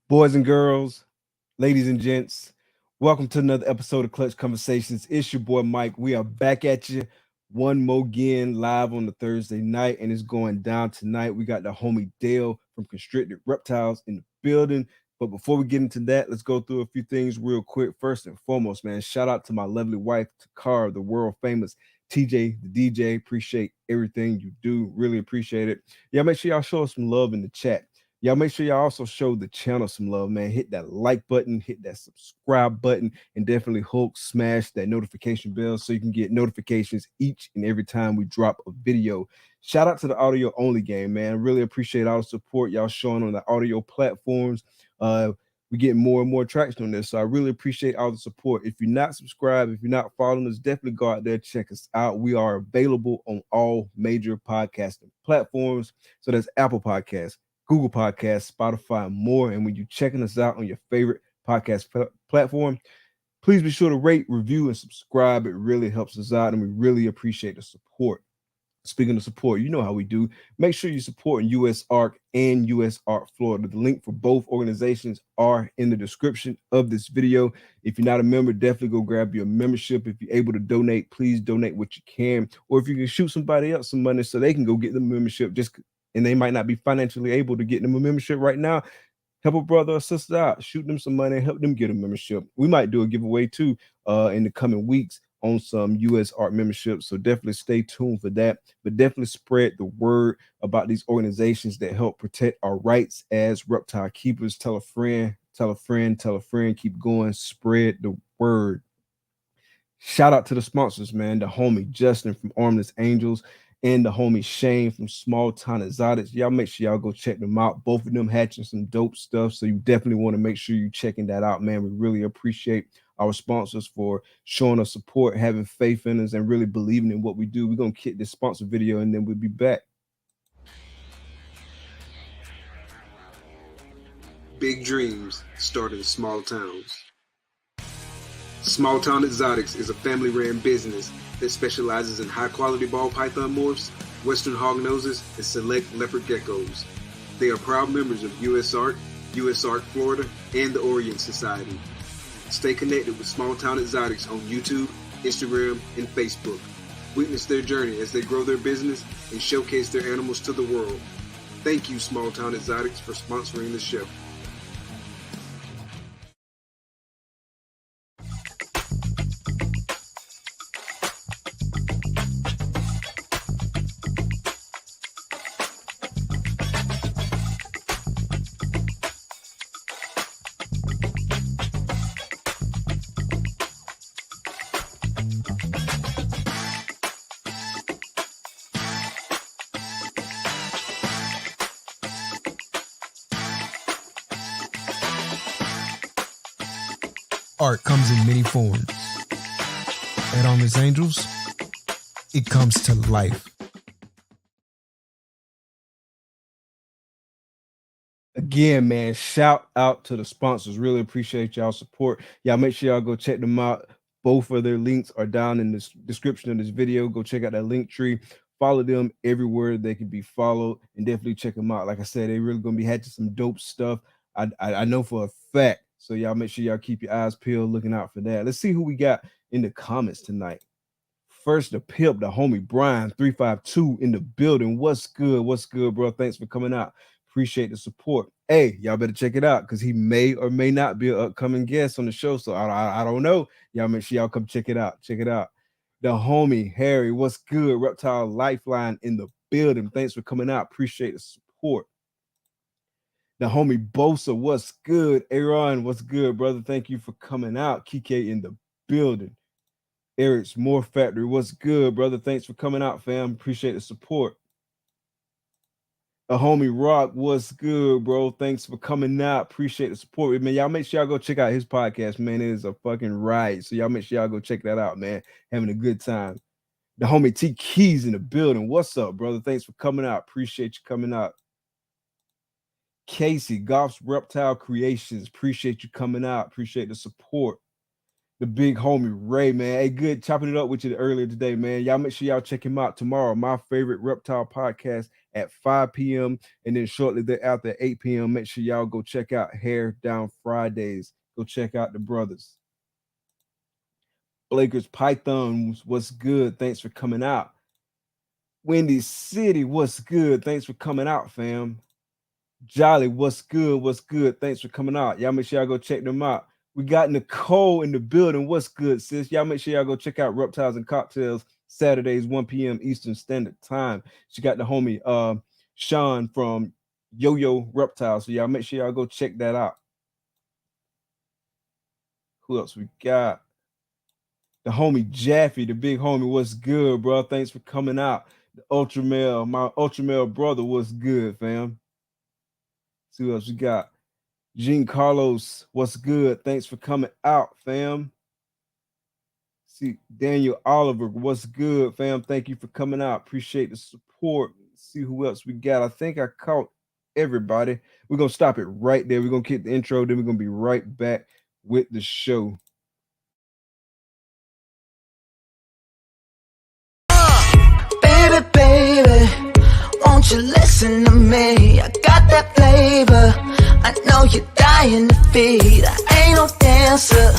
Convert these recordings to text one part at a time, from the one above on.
Boys and girls, ladies and gents, welcome to another episode of Clutch Conversations. It's your boy Mike. We are back at you one more again live on the Thursday night, and it's going down tonight. We got the homie Dale from Constricted Reptiles in the building. But before we get into that, let's go through a few things real quick. First and foremost, man, shout out to my lovely wife, Takara, the world famous TJ, the DJ. Appreciate everything you do. Really appreciate it. Yeah, make sure y'all show us some love in the chat. Y'all make sure y'all also show the channel some love, man. Hit that like button, hit that subscribe button, and definitely smash that notification bell so you can get notifications each and every time we drop a video. Shout out to the audio only game, man. Really appreciate all the support y'all showing on the audio platforms. We get more and more traction on this, so I really appreciate all the support. If you're not subscribed, if you're not following us, definitely go out there, check us out. We are available on all major podcasting platforms. So that's Apple Podcasts, Google Podcasts, Spotify, and more. And when you're checking us out on your favorite podcast platform, please be sure to rate, review, and subscribe. It really helps us out, and we really appreciate the support. Speaking of support, you know how we do. Make sure you support US Arc and US Arc Florida. The link for both organizations are in the description of this video. If you're not a member, definitely go grab your membership. If you're able to donate, please donate what you can. Or if you can shoot somebody else some money so they can go get the membership, and they might not be financially able to get them a membership right now, help a brother or sister out, shoot them some money, help them get a membership. We might do a giveaway too in the coming weeks on some US Art memberships, so definitely stay tuned for that. But definitely spread the word about these organizations that help protect our rights as reptile keepers. Tell a friend, tell a friend, tell a friend. Keep going, spread the word. Shout out to the sponsors, man. The homie Justin from Armless Angels and the homie Shane from Small Town Xotics. Y'all make sure y'all go check them out. Both of them hatching some dope stuff, so you definitely want to make sure you checking that out, man. We really appreciate our sponsors for showing us support, having faith in us, and really believing in what we do. We're going to kick this sponsor video, and then we'll be back. Big dreams start in small towns. Small Town Xotics is a family-ran business that specializes in high-quality ball python morphs, western hognoses, and select leopard geckos. They are proud members of US Arc Florida, and the Orient Society. Stay connected with Small Town Xotics on YouTube, Instagram, and Facebook. Witness their journey as they grow their business and showcase their animals to the world. Thank you, Small Town Xotics, for sponsoring the show. Art comes in many forms. At Armless Angels, it comes to life. Again, man, shout out to the sponsors. Really appreciate y'all support. Y'all make sure y'all go check them out. Both of their links are down in the description of this video. Go check out that link tree. Follow them everywhere they can be followed, and definitely check them out. Like I said, they really gonna be hatching some dope stuff. I know for a fact. So y'all make sure y'all keep your eyes peeled, looking out for that. Let's see who we got in the comments tonight. First, the pimp, the homie Brian 352 in the building. What's good? What's good, bro? Thanks for coming out. Appreciate the support. Hey, y'all better check it out because he may or may not be an upcoming guest on the show. So I don't know. Y'all make sure y'all come check it out. Check it out. The homie Harry, what's good? Reptile Lifeline in the building. Thanks for coming out. Appreciate the support. The homie Bosa, what's good? Aaron, what's good, brother? Thank you for coming out. Kike in the building. Eric's More Factory, what's good, brother? Thanks for coming out, fam. Appreciate the support. A homie Rock, what's good, bro? Thanks for coming out. Appreciate the support, man. Y'all make sure y'all go check out his podcast, man. It is a fucking ride. So y'all make sure y'all go check that out, man. Having a good time. The homie T Keys in the building. What's up, brother? Thanks for coming out. Appreciate you coming out. Casey, Golf's Reptile Creations. Appreciate you coming out. Appreciate the support. The big homie Ray, man. Hey, good chopping it up with you earlier today, man. Y'all make sure y'all check him out tomorrow. My favorite reptile podcast at 5 p.m. And then shortly thereafter at 8 p.m. Make sure y'all go check out Hair Down Fridays. Go check out the brothers. Blaker's Pythons, what's good? Thanks for coming out. Windy City, what's good? Thanks for coming out, fam. Jolly, what's good? What's good? Thanks for coming out. Y'all make sure y'all go check them out. We got Nicole in the building. What's good, sis? Y'all make sure y'all go check out Reptiles and Cocktails Saturdays, 1 p.m. Eastern Standard Time. She got the homie Sean from Yo-Yo Reptiles. So y'all make sure y'all go check that out. Who else we got? The homie Jaffe, the big homie. What's good, bro? Thanks for coming out. The Ultra Male, my Ultra Male brother. What's good, fam? See what else we got. Gene Carlos, what's good? Thanks for coming out, fam. See, Daniel Oliver, what's good, fam? Thank you for coming out. Appreciate the support. See who else we got. I think I caught everybody. We're going to stop it right there. We're going to get the intro, then we're going to be right back with the show. Baby, won't you listen to me? I got that flavor. I know you're dying to feed. I ain't no dancer,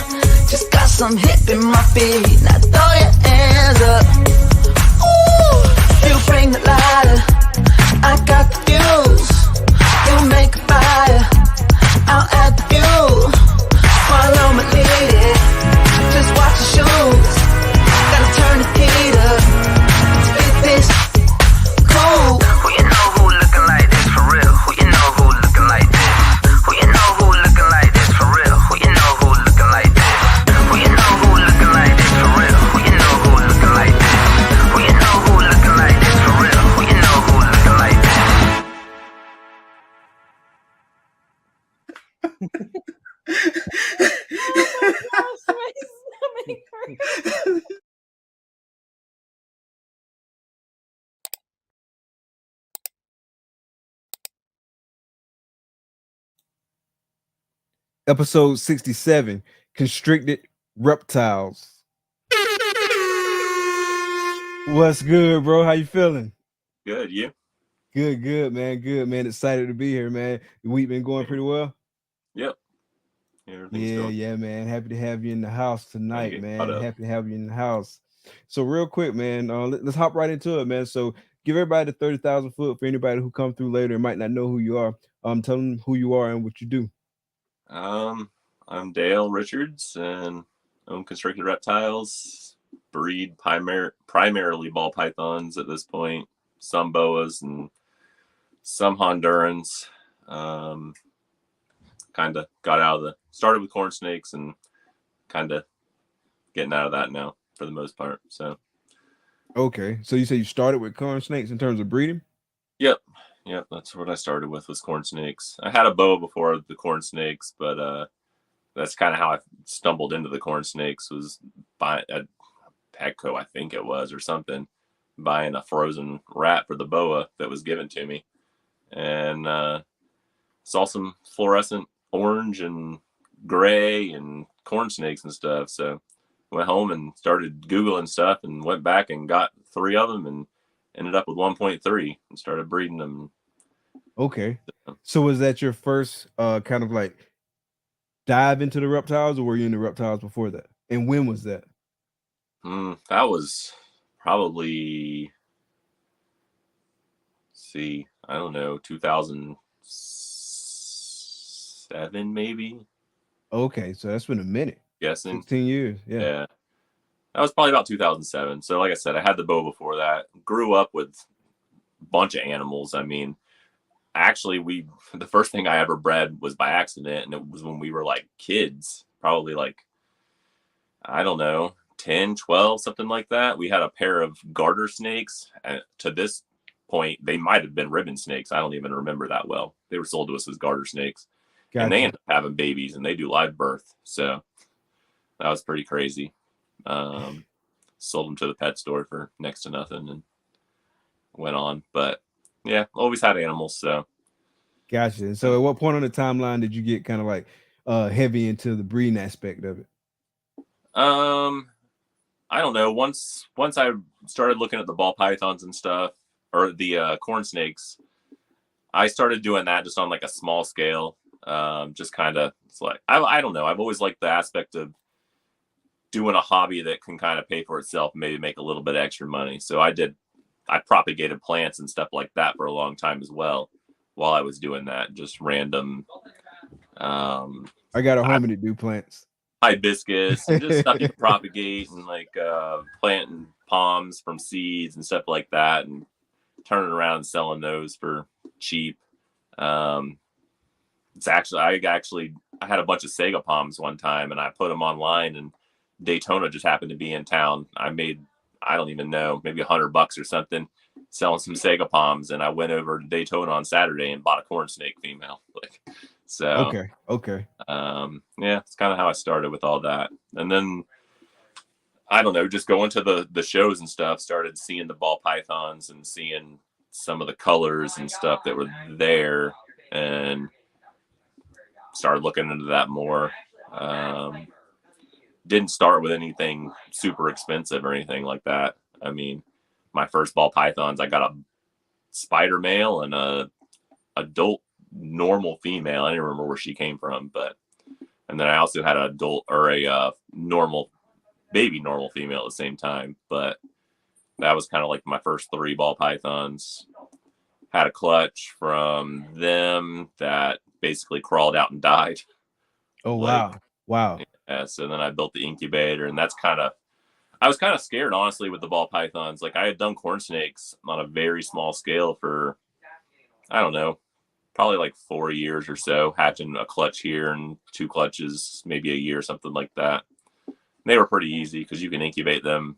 just got some hip in my feet. Now throw your hands up. Ooh, you bring the lighter, I got the fuse. You make a fire, I'll add the fuel. Follow my lead, just watch your shoes. Gotta turn the heat up, spit this cool. Who you know who looking like this for real? Who you know who looking like this? Who you know who looking like this for real? Who you know who looking like this? Who you know who looking like this for real? Who you know who looking like this? Who you know who looking like this for real? Who you know who looking like this? Episode 67, Constricted Reptiles. What's good, bro? How you feeling? Good, you? Good, man. Good, man. Excited to be here, man. The week been going pretty well? Yep. Yeah, man. Happy to have you in the house tonight, man. Happy to have you in the house. So real quick, man, let's hop right into it, man. So give everybody the 30,000 foot for anybody who come through later and might not know who you are. Tell them who you are and what you do. I'm Dale Richards, and own Constricted Reptiles. Breed primarily ball pythons at this point. Some boas and some Hondurans. Kind of got out of started with corn snakes and kind of getting out of that now for the most part. So okay, so you say you started with corn snakes in terms of breeding? Yep, that's what I started with, was corn snakes. I had a boa before the corn snakes, but that's kind of how I stumbled into the corn snakes, was by a Petco, I think it was, or something, buying a frozen rat for the boa that was given to me, and saw some fluorescent orange and gray and corn snakes and stuff. So went home and started Googling stuff and went back and got 3 of them and ended up with 1.3 and started breeding them. Okay. So was that your first kind of like dive into the reptiles, or were you in the reptiles before that? And when was that? That was probably, I don't know, 2007 maybe. Okay, so that's been a minute. Guessing 16 years. Yeah. That was probably about 2007. So like I said, I had the boa before that. Grew up with a bunch of animals. I mean, actually, the first thing I ever bred was by accident, and it was when we were like kids, probably like, I don't know, 10, 12, something like that. We had a pair of garter snakes. To this point, they might have been ribbon snakes. I don't even remember that well. They were sold to us as garter snakes. Gotcha. And they end up having babies, and they do live birth. So that was pretty crazy. Sold them to the pet store for next to nothing and went on. But yeah, always had animals. So gotcha. So at what point on the timeline did you get kind of like heavy into the breeding aspect of it? I don't know. Once I started looking at the ball pythons and stuff, or the corn snakes, I started doing that just on like a small scale. Just kind of, it's like, I don't know. I've always liked the aspect of doing a hobby that can kind of pay for itself, and maybe make a little bit extra money. So I propagated plants and stuff like that for a long time as well. While I was doing that, just random. I got a homie that do plants. Hibiscus and just stuff you can propagate, and like planting palms from seeds and stuff like that, and turning around and selling those for cheap. It's actually I had a bunch of Sega palms one time, and I put them online, and Daytona just happened to be in town. I made, I don't even know, maybe $100 or something selling some Sega palms, and I went over to Daytona on Saturday and bought a corn snake female. Like, so okay. Yeah, it's kind of how I started with all that. And then I don't know, just going to the shows and stuff, started seeing the ball pythons and seeing some of the colors and stuff that were there, and started looking into that more. Didn't start with anything super expensive or anything like that. I mean, my first ball pythons, I got a spider male and a adult normal female. I didn't remember where she came from, and then I also had an adult, or a normal female at the same time. But that was kind of like my first 3 ball pythons. Had a clutch from them that basically crawled out and died. Oh, wow. Yeah, so then I built the incubator, and I was kind of scared, honestly, with the ball pythons. Like, I had done corn snakes on a very small scale for, I don't know, probably like 4 years or so, hatching a clutch here and 2 clutches, maybe a year, something like that. And they were pretty easy because you can incubate them,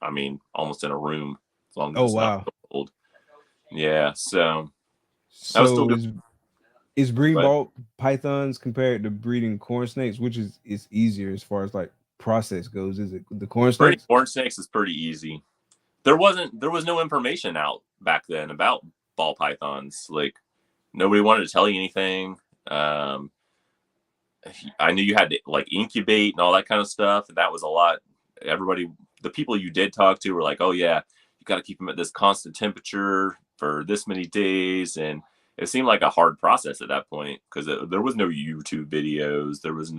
I mean, almost in a room, as long as it's not cold. Yeah, so I was still is breeding ball pythons compared to breeding corn snakes, which is easier as far as like process goes? Is it the corn snakes? Corn snakes is pretty easy. There was no information out back then about ball pythons. Like, nobody wanted to tell you anything. I knew you had to like incubate and all that kind of stuff. And that was a lot. The people you did talk to were like, oh yeah, you got to keep them at this constant temperature for this many days. And it seemed like a hard process at that point, because there was no YouTube videos. There was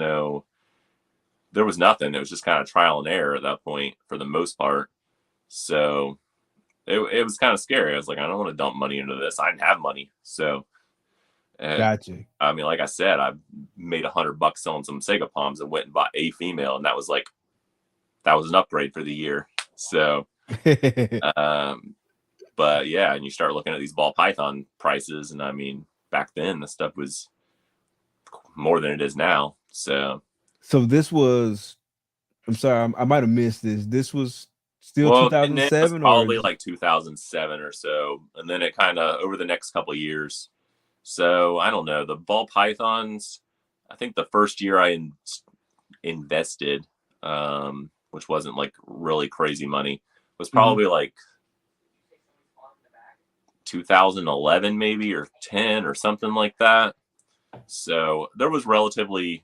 nothing. It was just kind of trial and error at that point for the most part. So it was kind of scary. I was like, I don't want to dump money into this. I didn't have money. So gotcha. I mean, like I said, I made $100 selling some Sega palms and went and bought a female. And that was an upgrade for the year. So, but yeah, and you start looking at these ball python prices, and I mean, back then the stuff was more than it is now. So this was, I'm sorry, I might have missed this. This was still 2007, probably like 2007 or so, and then it kind of over the next couple of years. So I don't know, the ball pythons, I think the first year I invested, which wasn't like really crazy money, was probably like 2011 maybe, or 10 or something like that. So there was relatively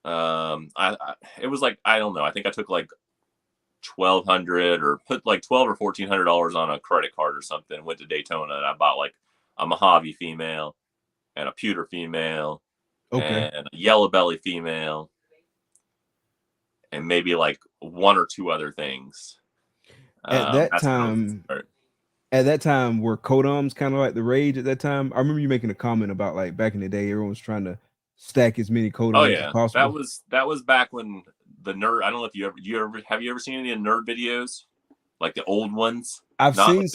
it was like, I don't know, I think I took like $1,200 or put like $1,200 or $1,400 on a credit card or something, went to Daytona, and I bought like a Mojave female and a pewter female and a yellow belly female and maybe like 1 or 2 other things. At that time, were Kodams kind of like the rage at that time? I remember you making a comment about like back in the day, everyone was trying to stack as many Kodams as possible. That was back when the nerd. I don't know if you ever seen any of the nerd videos, like the old ones? I've seen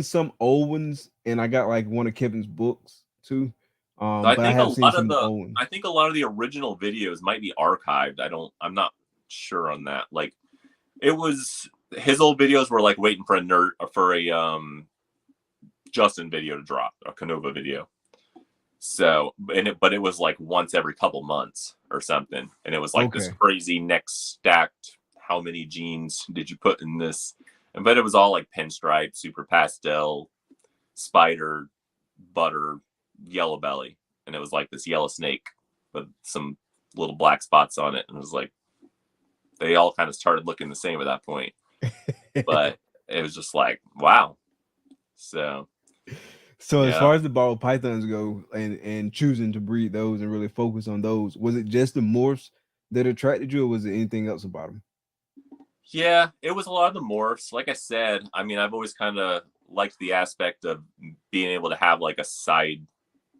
some old ones, and I got like one of Kevin's books too. I think a lot of the original videos might be archived. I'm not sure on that. Like, it was his old videos were like waiting for a Justin video to drop, a Canova video. So, but it was like once every couple months or something, and it was like this crazy next stacked. How many genes did you put in this? But it was all like pinstripe, super pastel, spider, butter, yellow belly, and it was like this yellow snake with some little black spots on it, and it was like they all kind of started looking the same at that point. But it was just like, wow. So as far as the ball pythons go, and choosing to breed those and really focus on those, was it just the morphs that attracted you, or was it anything else about them? Yeah, it was a lot of the morphs. Like I said, I mean, I've always kind of liked the aspect of being able to have like a side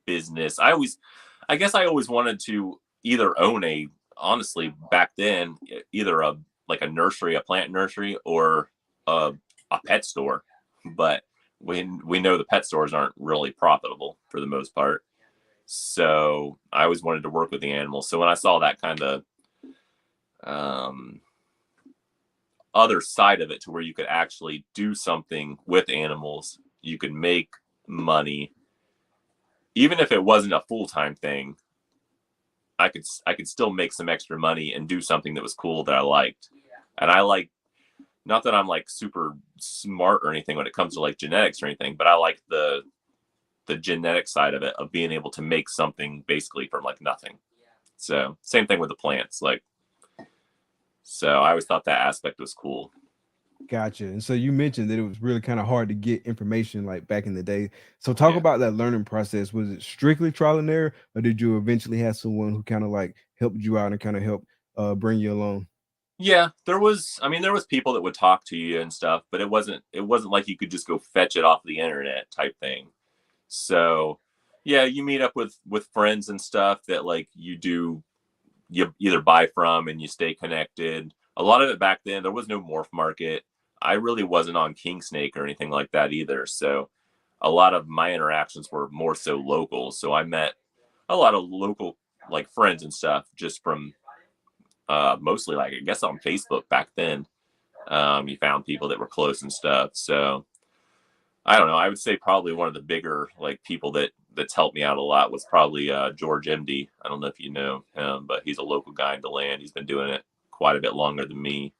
business. I guess I always wanted to either own honestly, back then, either a nursery, a plant nursery, or a pet store. But we know the pet stores aren't really profitable for the most part. So I always wanted to work with the animals. So when I saw that kind of other side of it, to where you could actually do something with animals, you could make money, even if it wasn't a full-time thing, I could still make some extra money and do something that was cool that I liked. And I like, not that I'm like super smart or anything when it comes to like genetics or anything, but I like the genetic side of it, of being able to make something basically from like nothing. So same thing with the plants. So I always thought that aspect was cool. Gotcha. And so you mentioned that it was really kind of hard to get information like back in the day. So talk about that learning process. Was it strictly trial and error, or did you eventually have someone who kind of like helped you out and kind of helped bring you along? Yeah, there was people that would talk to you and stuff, but it wasn't like you could just go fetch it off the internet type thing. So yeah, you meet up with friends and stuff that like you either buy from and you stay connected. A lot of it back then, there was no morph market. I really wasn't on King Snake or anything like that either. So a lot of my interactions were more so local. So I met a lot of local like friends and stuff just from mostly like, I guess, on Facebook back then. You found people that were close and stuff. So I don't know. I would say probably one of the bigger like people that's helped me out a lot was probably George MD. I don't know if you know him, but he's a local guy in DeLand. He's been doing it quite a bit longer than me.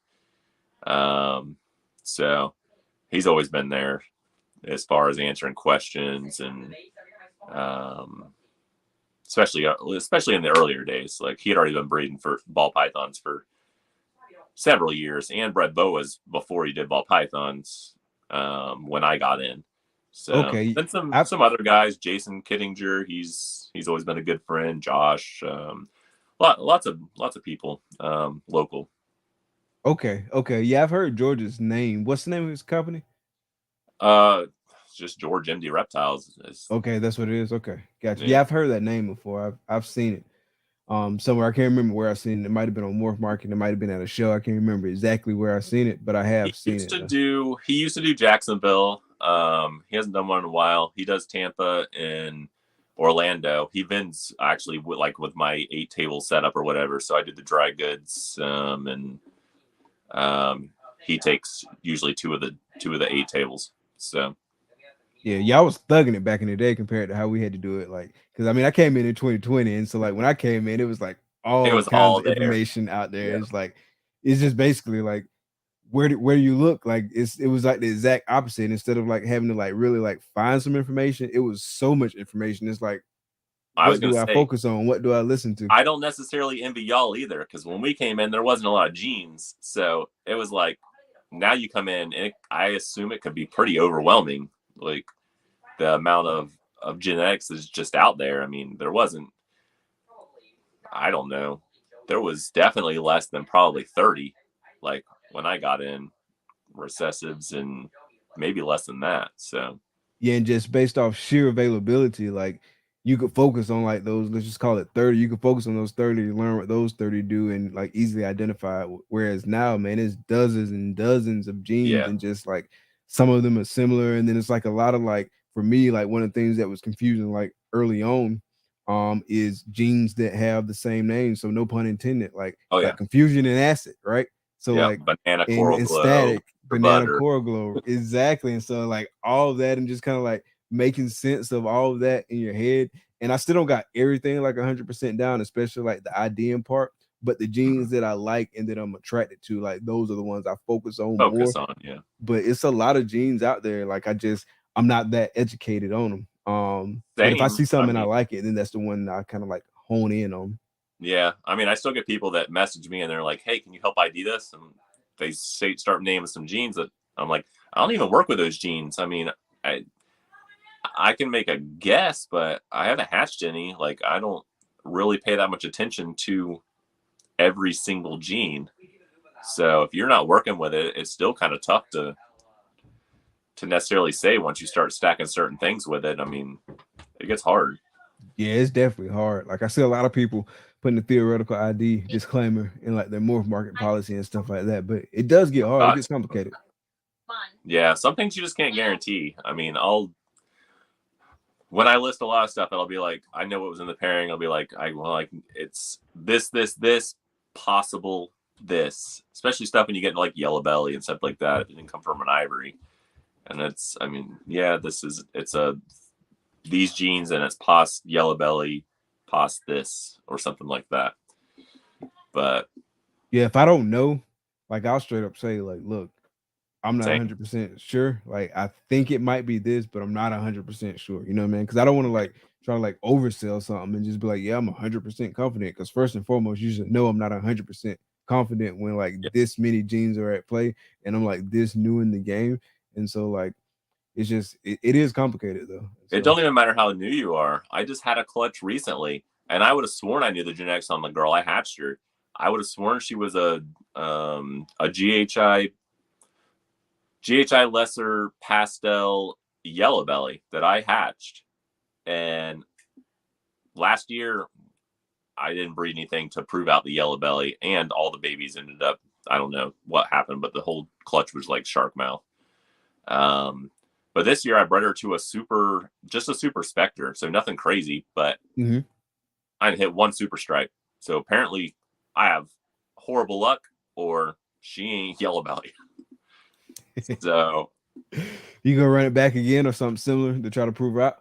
So he's always been there as far as answering questions, and especially in the earlier days. Like, he had already been breeding for ball pythons for several years and bred boas before he did ball pythons when I got in. So then some other guys, Jason Kittinger, he's always been a good friend. Josh, lots of people local. Okay. Yeah, I've heard George's name. What's the name of his company? Just George MD Reptiles. Okay, that's what it is. Okay, gotcha. Yeah, I've heard that name before. I've seen it somewhere. I can't remember where I've seen it. It might have been on Morph Market. It might have been at a show. I can't remember exactly where I've seen it, but I have seen it. He used to do Jacksonville. He hasn't done one in a while. He does Tampa and Orlando. He vends actually with my 8 table setup or whatever. So I did the dry goods, and he takes usually two of the 8 tables. So yeah, y'all was thugging it back in the day compared to how we had to do it. Like, because I mean, I came in 2020, and so like when I came in, it was like all kinds of information out there. Yeah. It's like, it's just basically like, where do you look? Like, it was like the exact opposite. Instead of like having to like really like find some information, it was so much information. It's like, what do I focus on? What do I listen to? I don't necessarily envy y'all either, because when we came in, there wasn't a lot of genes. So it was like, now you come in, and I assume it could be pretty overwhelming. Like, the amount of genetics is just out there. I mean, I don't know. There was definitely less than probably 30. Like, when I got in, recessives, and maybe less than that. So yeah, and just based off sheer availability, like, you could focus on like those, let's just call it 30. You could focus on those 30 to learn what those 30 do and like easily identify it. Whereas now, man, it's dozens and dozens of genes, and just like some of them are similar. And then it's like a lot of like, for me, like one of the things that was confusing like early on is genes that have the same name. So no pun intended, like confusion and acid, right? So like banana, coral, and static, banana butter. core glow. Exactly. And so like all of that and just kind of like making sense of all of that in your head. And I still don't got everything like 100% down, especially like the IDM part. But the genes that I like and that I'm attracted to, like those are the ones I focus on more. Focus on, yeah. But it's a lot of genes out there. Like I'm not that educated on them. But if I Same. see something and I mean, like it, then that's the one that I kind of like hone in on. yeah. I mean, I still get people that message me and they're like, "Hey, can you help ID this?" And they start naming some genes that I'm like, I don't even work with those genes. I mean, I can make a guess, but I haven't hatched any. Like, I don't really pay that much attention to every single gene. So if you're not working with it, it's still kind of tough to necessarily say once you start stacking certain things with it. I mean, it gets hard. Yeah, it's definitely hard. Like I see a lot of people putting the theoretical ID disclaimer in like their morph market policy and stuff like that. But it does get hard. It gets complicated. Yeah, some things you just can't guarantee. I mean, when I list a lot of stuff, I'll be like, I know what was in the pairing. I'll be like, it's this possible this, especially stuff when you get like yellow belly and stuff like that. It didn't come from an ivory, and I mean, yeah, these genes and it's pos yellow belly, pos this or something like that. But yeah, if I don't know, like I'll straight up say, like, look, I'm not same. 100% sure. Like I think it might be this, but I'm not 100% sure. You know what I mean? Because I don't want to like try to like oversell something and just be like, yeah, I'm 100% confident. Because first and foremost, you should know I'm not 100% confident when like this many genes are at play and I'm like this new in the game. And so like it's just it is complicated though. So. It don't even matter how new you are. I just had a clutch recently, and I would have sworn I knew the genetics on the girl. I hatched her. I would have sworn she was a GHI lesser pastel yellow belly that I hatched. And last year, I didn't breed anything to prove out the yellow belly, and all the babies ended up, I don't know what happened, but the whole clutch was like shark mouth. But this year I bred her to just a super specter. So nothing crazy, but I hit one super stripe. So apparently I have horrible luck or she ain't yellow belly. So you gonna run it back again or something similar to try to prove out?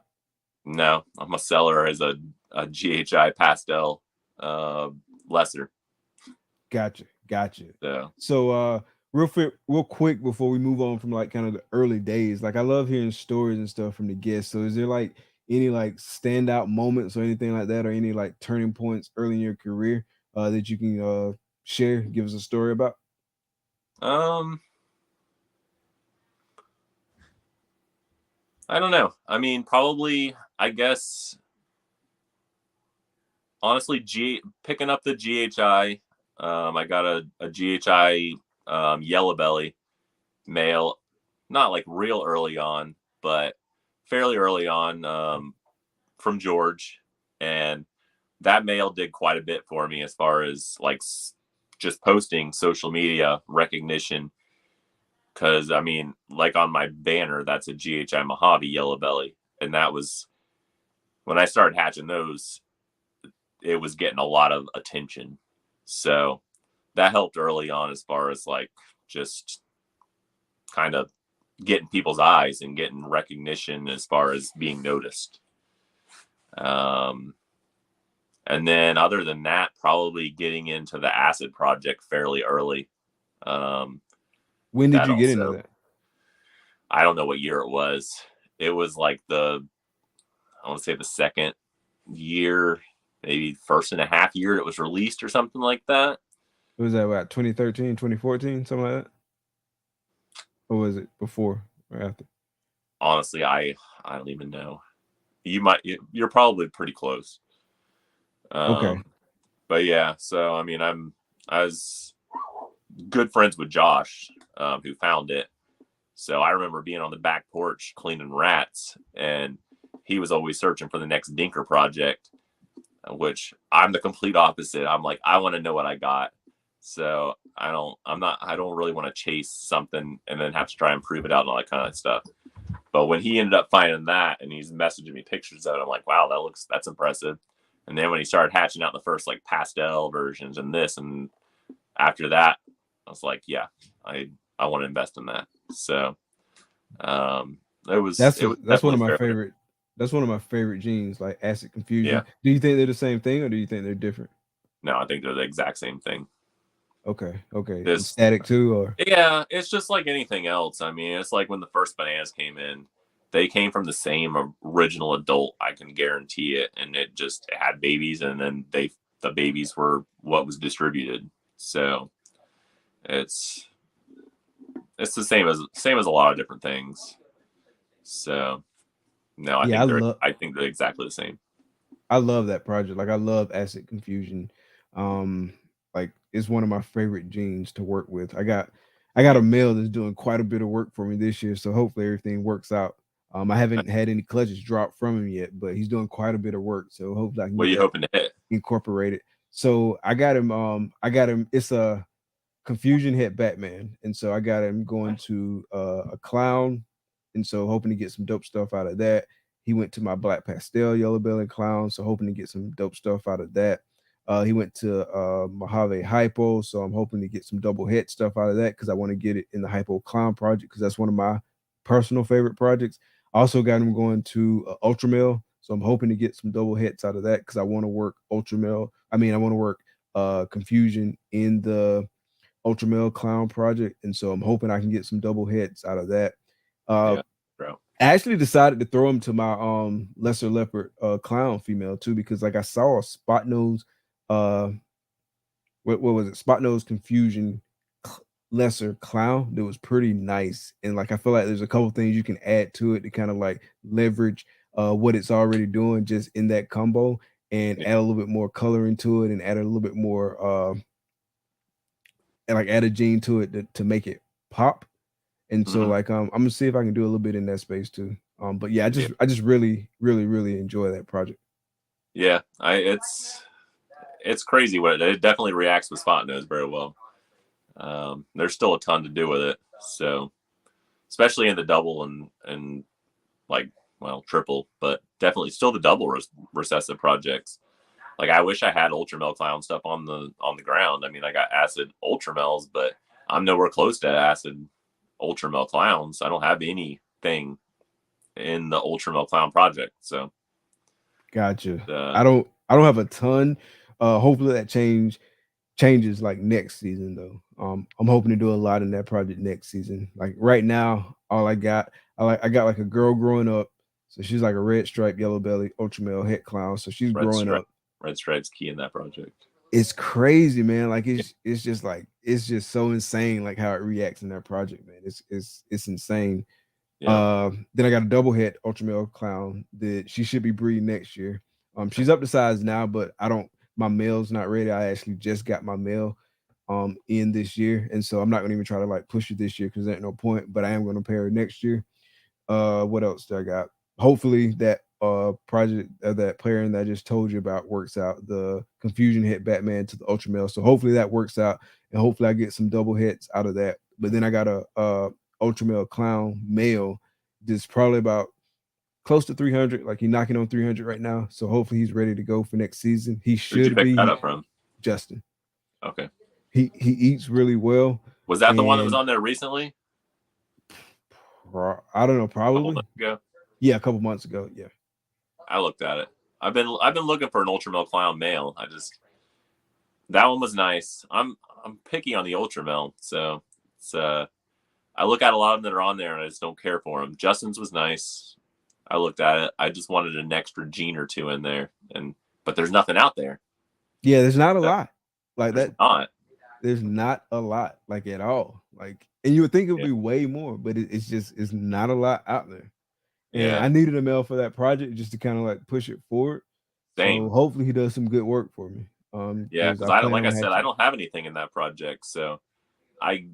No, I'm a seller as a GHI pastel lesser. Gotcha. So real quick before we move on from like kind of the early days, like I love hearing stories and stuff from the guests. So is there like any like standout moments or anything like that, or any like turning points early in your career that you can share, give us a story about? I don't know. I mean, probably, I guess, honestly, picking up the GHI. I got a GHI yellow belly male, not like real early on, but fairly early on from George. And that male did quite a bit for me as far as like just posting social media recognition. Because, I mean, like on my banner, that's a GHI Mojave yellow belly. And that was, when I started hatching those, it was getting a lot of attention. So that helped early on as far as like just kind of getting people's eyes and getting recognition as far as being noticed. And then other than that, probably getting into the acid project fairly early. When did you get into that? I don't know what year it was. It was like I want to say the second year, maybe first and a half year it was released or something like that. Was that what, 2013, 2014, something like that? Or was it before or after? Honestly, I don't even know. You're probably pretty close. Okay. But yeah, so I mean, I was good friends with Josh, who found it. So I remember being on the back porch cleaning rats, and he was always searching for the next dinker project, which I'm the complete opposite. I'm like, I want to know what I got. So I don't really want to chase something and then have to try and prove it out and all that kind of stuff. But when he ended up finding that and he's messaging me pictures of it, I'm like, wow, that's impressive. And then when he started hatching out the first like pastel versions and this, and after that, I was like, yeah, I want to invest in that. So it was That's it was one of definitely my fair. favorite. That's one of my favorite genes, like acid confusion. Yeah. Do you think they're the same thing, or do you think they're different? No, I think they're the exact same thing. Okay, okay. And This static too, or Yeah, it's just like anything else. I mean, it's like when the first bananas came in, they came from the same original adult, I can guarantee it, and it had babies, and then the babies were what was distributed. So it's it's the same as a lot of different things. So no, yeah, I think they're exactly the same. I love that project. Like I love acid confusion. Like it's one of my favorite genes to work with. I got a male that's doing quite a bit of work for me this year, so hopefully everything works out. I haven't had any clutches drop from him yet, but he's doing quite a bit of work. So hopefully I can What are get you that hoping to hit? incorporated. So I got him, it's a confusion hit Batman. And so I got him going to a clown. And so hoping to get some dope stuff out of that. He went to my black pastel yellow belly clown. So hoping to get some dope stuff out of that. He went to Mojave Hypo. So I'm hoping to get some double head stuff out of that because I want to get it in the Hypo Clown project because that's one of my personal favorite projects. I also got him going to Ultramel. So I'm hoping to get some double hits out of that because I want to work Ultramel. I mean, I want to work confusion in the Ultramel Clown project, and so I'm hoping I can get some double hits out of that. Yeah, bro. I actually decided to throw him to my lesser leopard clown female too because like I saw a spot nose what was it, spot nose confusion lesser clown that was pretty nice, and like I feel like there's a couple things you can add to it to kind of like leverage what it's already doing just in that combo and Yeah. add a little bit more color into it and add a little bit more and like add a gene to it to make it pop. And so Mm-hmm. like I'm gonna see if I can do a little bit in that space too. But yeah, Yeah. I just really, really, really enjoy that project. Yeah. It's crazy what it definitely reacts with spot nose very well. There's still a ton to do with it. So especially in the double and like triple, but definitely still the double recessive projects. Like I wish I had Ultramel clown stuff on the ground. I mean, I got acid Ultramels, but I'm nowhere close to acid Ultramel clowns. I don't have anything in the Ultramel clown project. So Gotcha. I don't have a ton. Hopefully that changes like next season though. I'm hoping to do a lot in that project next season. Like right now, all I got, I got like a girl growing up. So she's like a red stripe, yellow belly, ultramel het clown. So she's growing up. Red Stripe's key in that project. It's crazy, man. Like it's just like it's just so insane, like how it reacts in that project, man. It's insane. Yeah. Then I got a double head ultramale clown that she should be breeding next year. She's up to size now, but I don't. My male's not ready. I actually just got my male in this year, and so I'm not gonna even try to like push it this year because there ain't no point. But I am gonna pair her next year. What else do I got? Hopefully that project that pairing that I just told you about works out. The confusion hit Batman to the ultramale, so hopefully that works out, and hopefully I get some double hits out of that. But then I got a ultramale clown male that's probably about close to 300, like he's knocking on 300 right now. So hopefully he's ready to go for next season. He Where'd you should pick be that up from? Justin. Okay. He eats really well. Was that the one that was on there recently? I don't know, probably. A couple months ago? Yeah, a couple months ago. Yeah. I looked at it. I've been looking for an Ultramel clown male. That one was nice. I'm picky on the Ultramel, so it's I look at a lot of them that are on there and I just don't care for them. Justin's was nice. I looked at it. I just wanted an extra gene or two in there, but there's nothing out there. Yeah, there's not a lot like that. Not. There's not a lot like at all. Like, and you would think it would be way more, but it's not a lot out there. And I needed a male for that project just to kind of like push it forward. Same. So hopefully he does some good work for me. Yeah, because I don't, like I said, I don't have anything in that project. So I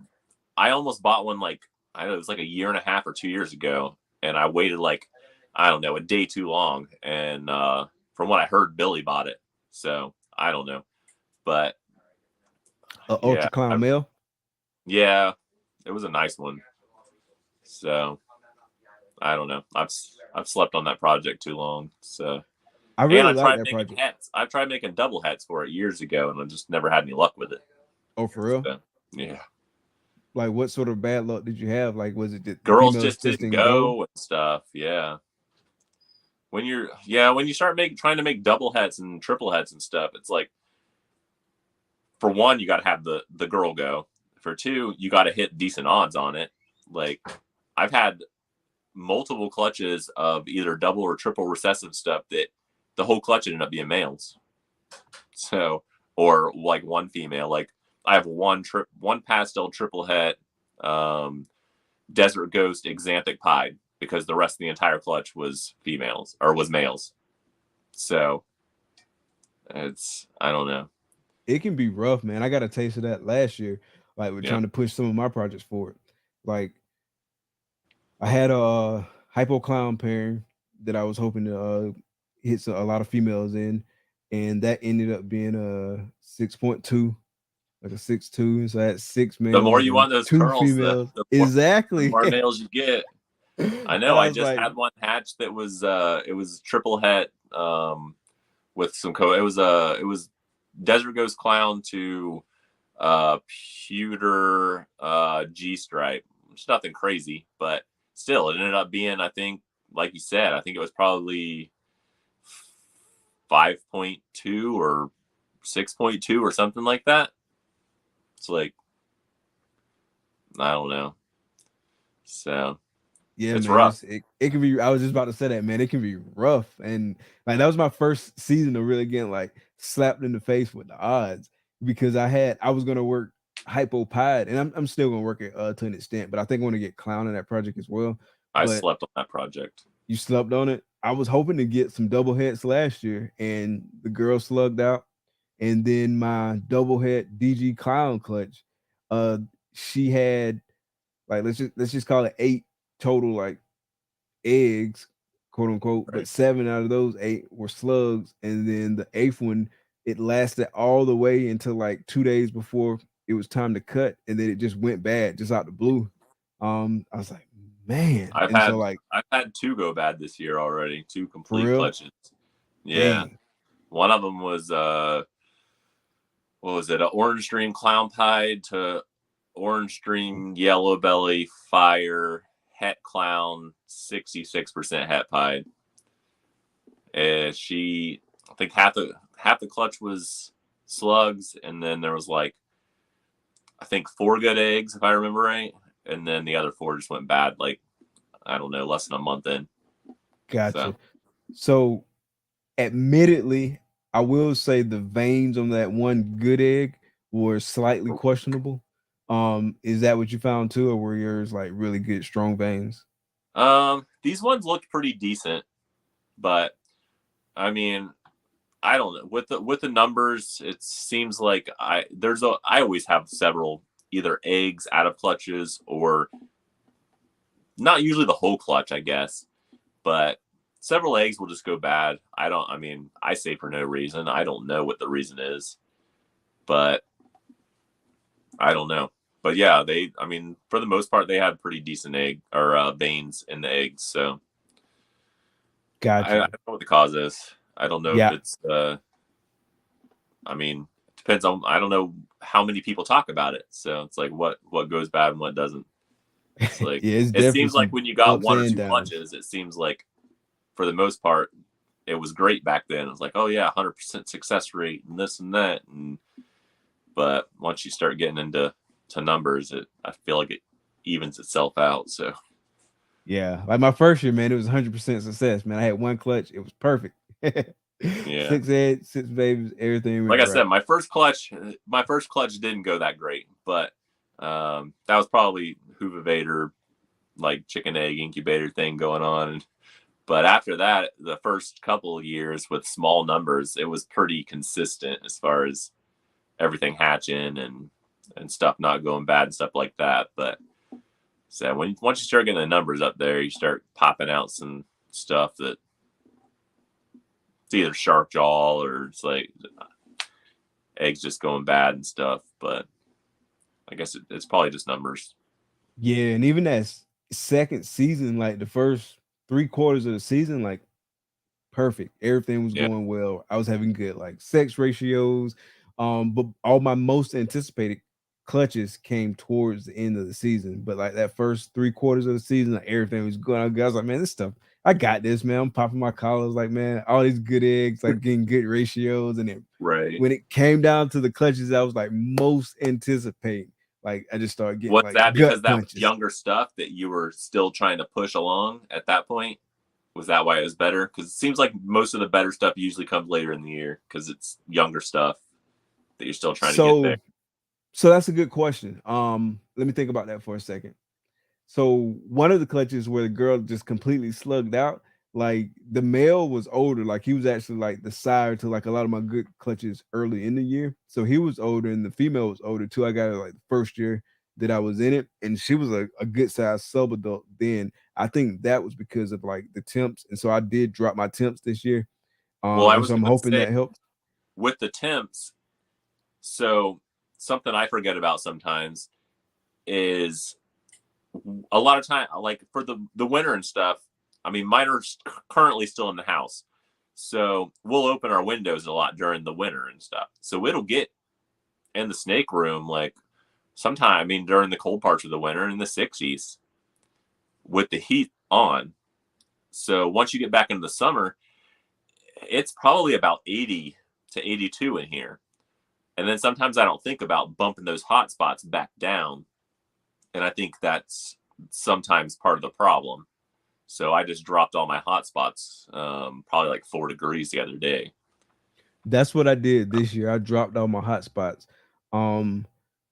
almost bought one like I know it was like a year and a half or 2 years ago, and I waited like I don't know a day too long. And from what I heard, Billy bought it. So I don't know, but ultra clown male. Yeah, it was a nice one. So I don't know. I've slept on that project too long. So I really like that project. I've tried making double hats for it years ago, and I just never had any luck with it. Oh, for real? So, yeah. Like, what sort of bad luck did you have? Like, was it the Girls females just just didn't didn't go? go and stuff. Yeah. When you start trying to make double heads and triple heads and stuff, it's like, for one, you got to have the girl go. For two, you got to hit decent odds on it. Like, I've had multiple clutches of either double or triple recessive stuff that the whole clutch ended up being males. So, or like one female. Like, I have one pastel triple het Desert Ghost Xanthic Pied, because the rest of the entire clutch was females or was males. So I don't know. It can be rough, man. I got a taste of that last year. Like, we're trying to push some of my projects forward. Like, I had a hypo clown pairing that I was hoping to hit a lot of females in, and that ended up being a 6.2, like a 6.2. So I had 6 males. The more you want those 2 curls, females. the Exactly. more males you get. I know. I just had one hatch that was it was triple het with some it was Desert Ghost Clown to pewter G stripe. It's nothing crazy, but still, it ended up being, I think, like you said, I think it was probably 5.2 or 6.2 or something like that. It's like, I don't know. So yeah, it's man, rough. It can be. I was just about to say that, man. It can be rough, and like that was my first season of really getting like slapped in the face with the odds, because I was gonna work hypo pied, and I'm still gonna work it to an extent, but I think I want to get clown in that project as well. I But slept on that project. you slept on it. I was hoping to get some double heads last year, and the girl slugged out. And then my double head DG clown clutch, she had, like, let's just call it 8 total, like, eggs, quote unquote, Right. but 7 out of those 8 were slugs, and then the 8th one, it lasted all the way until like 2 days before it was time to cut, and then it just went bad, just out the blue. I was like, man. I've And so, like, had 2 go bad this year already. 2 for complete real, clutches. Yeah. dang, One of them was what was it? An orange dream clown pied to orange dream yellow belly fire het clown 66% het pied. I think half the clutch was slugs, and then there was like, I think 4 good eggs, if I remember right, and then the other 4 just went bad, like, I don't know, less than a month in. gotcha. So admittedly, I will say the veins on that one good egg were slightly questionable. Is that what you found too, or were yours like really good, strong veins? These ones looked pretty decent, but I mean, I don't know. With the numbers, it seems like I always have several either eggs out of clutches, or not usually the whole clutch, I guess, but several eggs will just go bad. I say for no reason. I don't know what the reason is, but I don't know. But yeah, for the most part, they had pretty decent egg or veins in the eggs. So Gotcha. I don't know what the cause is. I don't know if it's, it depends on, I don't know how many people talk about it. So it's like what goes bad and what doesn't. It's like, yeah, it's it seems like when you got 1 or 2 downs. clutches, it seems like for the most part, it was great back then. It was like, oh yeah, 100% success rate and this and that. But once you start getting into numbers, I feel like it evens itself out. So yeah, like my first year, man, it was 100% success, man. I had 1 clutch, it was perfect. Yeah, 6 eggs, 6 babies, everything. Like I said, my first clutch didn't go that great, but that was probably Hoovivator, like chicken egg incubator thing going on. But after that, the first couple of years with small numbers, it was pretty consistent as far as everything hatching and stuff not going bad and stuff like that. But so once you start getting the numbers up there, you start popping out some stuff that it's either shark jaw or it's like eggs just going bad and stuff. But I guess it's probably just numbers. Yeah, and even that second season, like the first 3 quarters of the season, like perfect. Everything was going well. I was having good like sex ratios. But all my most anticipated clutches came towards the end of the season, but like that first 3 quarters of the season, like everything was going. I was like, man, this stuff, I got this, man. I'm popping my collars, like, man, all these good eggs, like getting good ratios. And then Right. when it came down to the clutches, I was like most anticipating. Like I just started getting Was like that gut because that was punches. younger stuff that you were still trying to push along at that point? Was that why it was better? Because it seems like most of the better stuff usually comes later in the year because it's younger stuff that you're still trying to get there. So that's a good question. Let me think about that for a second. So one of the clutches where the girl just completely slugged out, like the male was older, like he was actually like the sire to like a lot of my good clutches early in the year. So he was older and the female was older too. I got it like the first year that I was in it, and she was a good size sub adult then. I think that was because of like the temps, and so I did drop my temps this year. Well, I And was so I'm going to hoping say that helped. with the temps, so something I forget about sometimes is a lot of time, like for the winter and stuff. I mean, mine are currently still in the house, so we'll open our windows a lot during the winter and stuff. So it'll get in the snake room like sometime. I mean, during the cold parts of the winter in the 60s with the heat on. So once you get back into the summer, it's probably about 80 to 82 in here. And then sometimes I don't think about bumping those hot spots back down. And I think that's sometimes part of the problem. So I just dropped all my hot spots, probably like 4 degrees the other day. That's what I did this year. I dropped all my hot spots. Um,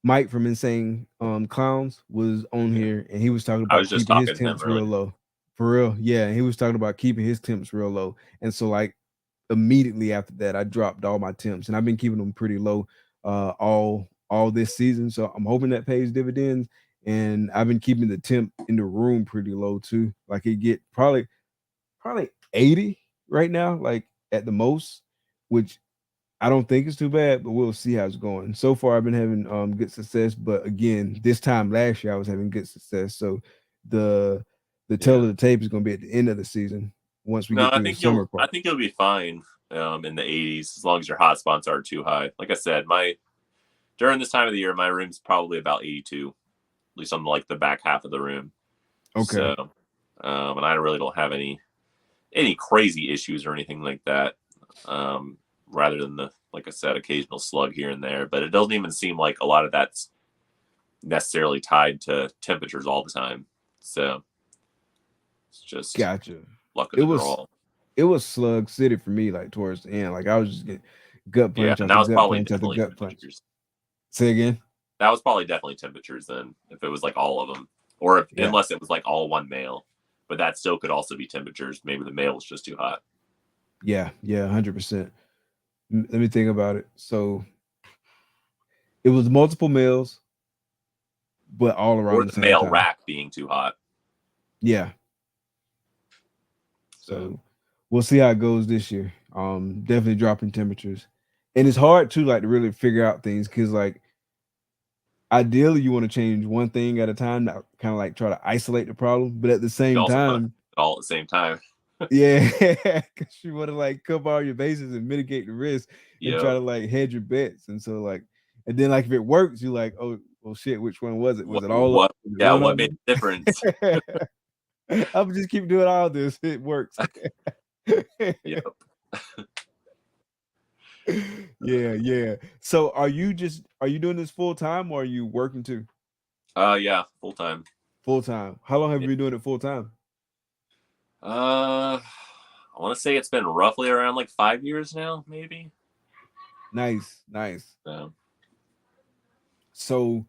Mike from Insane Clowns was on Yeah. here, and he was talking I about was just keeping his talking to him temps real earlier. low. For real, yeah. And he was talking about keeping his temps real low. And so like immediately after that, I dropped all my temps, and I've been keeping them pretty low all this season. So I'm hoping that pays dividends. And I've been keeping the temp in the room pretty low too. Like it get probably 80 right now, like at the most, which I don't think it's too bad, but we'll see how it's going. So far, I've been having good success, but again, this time last year I was having good success. So the tail Yeah. of the tape is going to be at the end of the season once we No, get through the summer I part. think you'll be fine in the 80s as long as your hot spots aren't too high. Like I said, during this time of the year, my room's probably about 82, at least on like the back half of the room. Okay, So, and I really don't have any crazy issues or anything like that. Rather than like I said, occasional slug here and there, but it doesn't even seem like a lot of that's necessarily tied to temperatures all the time. So it's just gotcha. luck of It the was draw. it was slug city for me, like towards the end. Like I was just getting gut Yeah, punch and after that was gut probably punch after definitely gut punch. temperatures. Say again. That was probably definitely temperatures then, if it was like all of them, or Yeah, unless it was like all one male. But that still could also be temperatures. Maybe the male was just too hot. yeah, 100%. Let me think about it. So it was multiple males, but all around Or the the same male time. rack being too hot. Yeah. So So we'll see how it goes this year. Definitely dropping temperatures. And it's hard too, like to really figure out things because like ideally you want to change one thing at a time, not kind of like try to isolate the problem, but at the you same also want to time, all at the same time. yeah, because you want to like cover all your bases and mitigate the risk and try Yep. to like hedge your bets. And so like, and then like if it works, you're like, oh well shit, which one was it? Was it all of What? them? Was it Yeah. one What of made the difference? them? I'm just keep doing all this. It works. Yep. Yeah. So are you doing this full time or are you working too? Yeah. Full time. Full time. How long have Yeah. you been doing it full time? I want to say it's been roughly around like 5 years now, maybe. Nice. So, So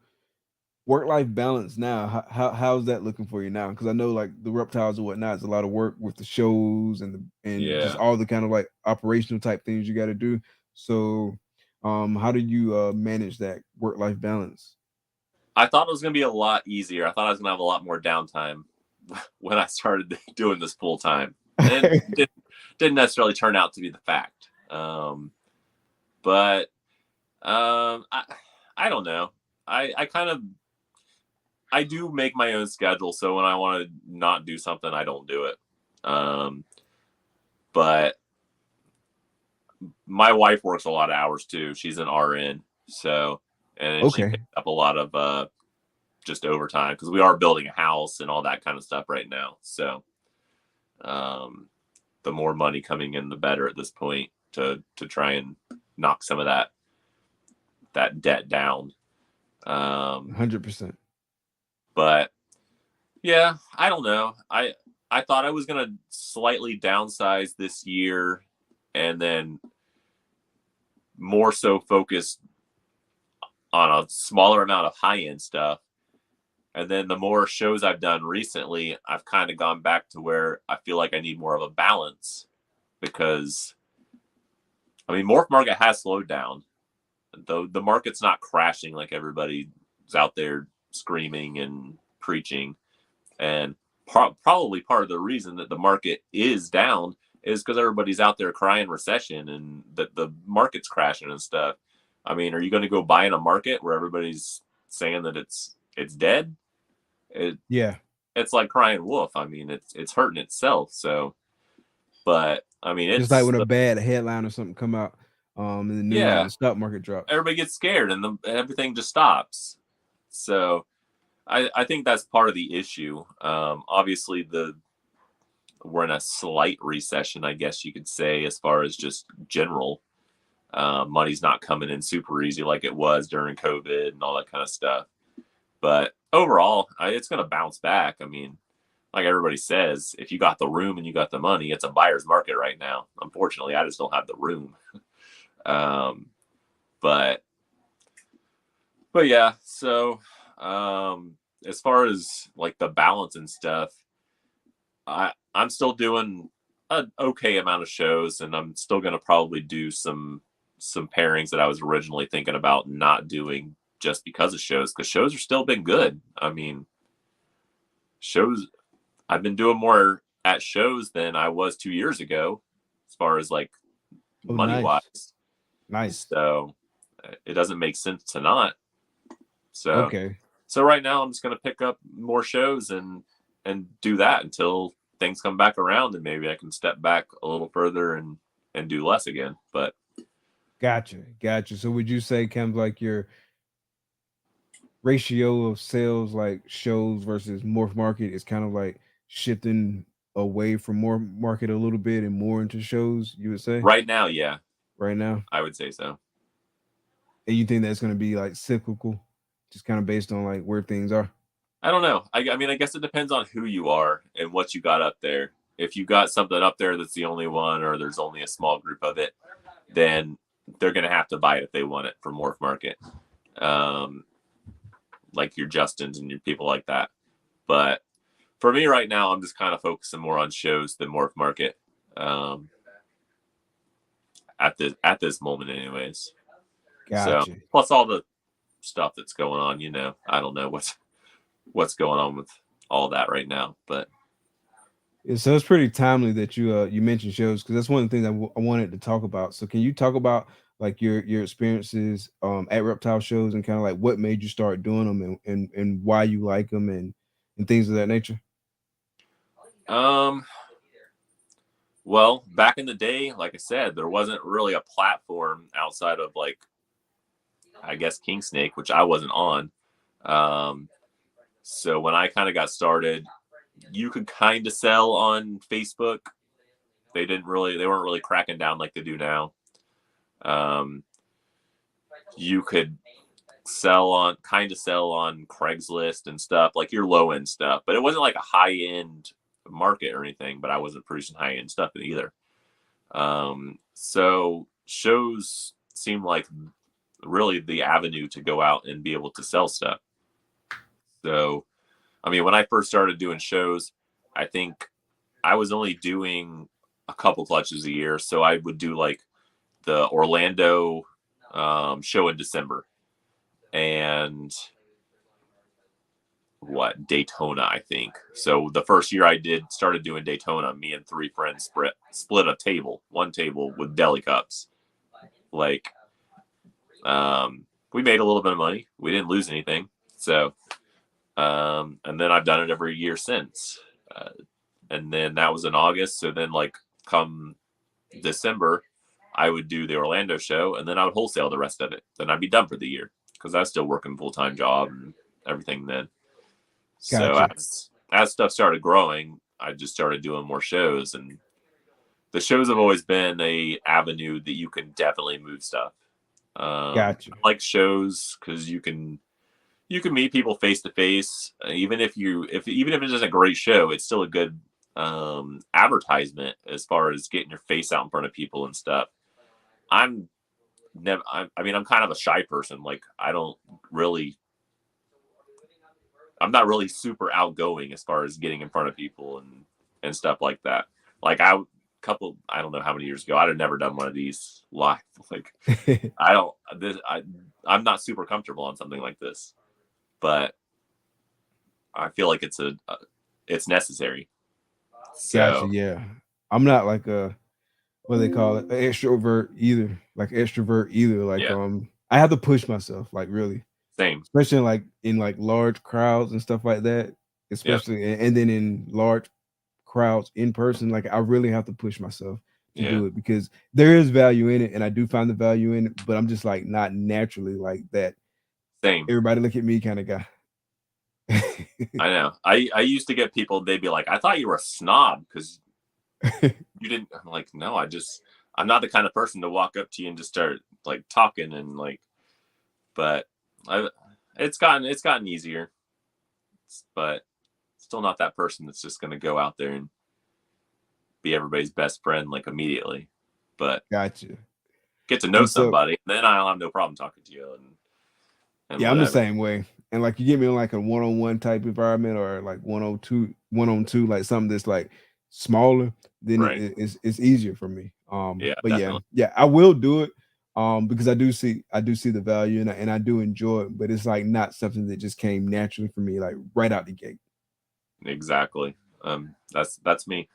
work-life balance now, how's that looking for you now? Because I know like the reptiles and whatnot is a lot of work with the shows and just yeah. all the kind of like operational type things you got to do. So how do you manage that work-life balance? I thought it was going to be a lot easier. I thought I was going to have a lot more downtime when I started doing this full time. And it didn't necessarily turn out to be the fact. But I don't know. I kind of I do make my own schedule, so when I want to not do something, I don't do it. But my wife works a lot of hours too. She's an RN, so and she Okay. picked up a lot of just overtime because we are building a house and all that kind of stuff right now. So the more money coming in, the better at this point to try and knock some of that debt down. 100%. But yeah, I don't know. I thought I was gonna slightly downsize this year, and then more so focus on a smaller amount of high end stuff. And then the more shows I've done recently, I've kind of gone back to where I feel like I need more of a balance because, I mean, Morph Market has slowed down. The market's not crashing like everybody's out there screaming and preaching. And probably part of the reason that the market is down is because everybody's out there crying recession and that the market's crashing and stuff. I mean, are you going to go buy in a market where everybody's saying that it's dead? Yeah. It's like crying wolf. I mean, it's hurting itself. So, but I mean, Just like when a bad headline or something come out in the news and the stock market drops. Everybody gets scared and everything just stops. So I think that's part of the issue. Obviously, we're in a slight recession, I guess you could say, as far as just general. Money's not coming in super easy like it was during COVID and all that kind of stuff. But overall, it's going to bounce back. I mean, like everybody says, if you got the room and you got the money, it's a buyer's market right now. Unfortunately, I just don't have the room. But yeah, so as far as like the balance and stuff, I'm still doing an okay amount of shows, and I'm still going to probably do some pairings that I was originally thinking about not doing just because of shows, because shows are still been good. I mean, I've been doing more at shows than I was 2 years ago, as far as like money wise. Nice. So it doesn't make sense to not. So okay. So right now I'm just going to pick up more shows and do that until things come back around, and maybe I can step back a little further and do less again. But gotcha. So would you say kind of like your ratio of sales, like shows versus Morph Market, is kind of like shifting away from Morph Market a little bit and more into shows, you would say? Right now, yeah. Right now? I would say so. And you think that's going to be like cyclical, just kind of based on like where things are? I don't know. I mean, I guess it depends on who you are and what you got up there. If you got something up there that's the only one, or there's only a small group of it, then they're going to have to buy it if they want it for Morph Market. Like your Justins and your people like that. But for me right now, I'm just kind of focusing more on shows than Morph Market. At this moment anyways. Gotcha. So plus all the stuff that's going on, you know, I don't know what's going on with all that right now, but yeah, so it's pretty timely that you mentioned shows, because that's one of the things I wanted to talk about. So can you talk about like your experiences at Reptile shows and kind of like what made you start doing them and why you like them and things of that nature? Well, back in the day, like I said, there wasn't really a platform outside of like, I guess, King Snake, which I wasn't on. So when I kind of got started, you could kind of sell on Facebook. They weren't really cracking down like they do now. You could sell on Craigslist and stuff, like your low end stuff, but it wasn't like a high end market or anything, but I wasn't producing high end stuff either. So shows seemed like really the avenue to go out and be able to sell stuff. So, I mean, when I first started doing shows, I think I was only doing a couple clutches a year. So I would do like the Orlando show in December and Daytona, I think. So the first year I started doing Daytona, me and 3 friends split a one table with deli cups. Like, we made a little bit of money. We didn't lose anything. So, and then I've done it every year since. And then that was in August. So then like come December, I would do the Orlando show and then I would wholesale the rest of it. Then I'd be done for the year. because I was still working full-time job and everything then. So Gotcha. as stuff started growing, I just started doing more shows, and the shows have always been a avenue that you can definitely move stuff. Gotcha. I like shows because you can meet people face to face. Even if it isn't a great show, it's still a good advertisement as far as getting your face out in front of people and stuff. I'm kind of a shy person. Like I'm not really super outgoing as far as getting in front of people and stuff like that. Like I don't know how many years ago, I'd have never done one of these live. Like I'm not super comfortable on something like this, but I feel like it's necessary. So Gotcha. Yeah. I'm not like what do they call it, an extrovert either. Like extrovert either. Like yeah, I have to push myself, like really, same. especially in like large crowds and stuff like that. Yep. Especially and then in large crowds in person, like I really have to push myself to Yeah. do it because there is value in it, and I do find the value in it, but I'm just like not naturally like that. Same. Everybody look at me kind of guy. I know. I used to get people, they'd be like, I thought you were a snob because you didn't. I'm like, no, I'm not the kind of person to walk up to you and just start like talking and like, but it's gotten easier, but still not that person that's just going to go out there and be everybody's best friend like immediately. But Gotcha. get to know And so, somebody, then I'll have no problem talking to you and yeah, I'm the whatever. same way. And like you get me in like a one-on-one type environment or like one-on-two, like something that's like smaller, then Right. it's easier for me. Yeah, But definitely. yeah, I will do it. Because I do see the value and I do enjoy it, but it's like not something that just came naturally for me, like right out the gate. Exactly. That's me.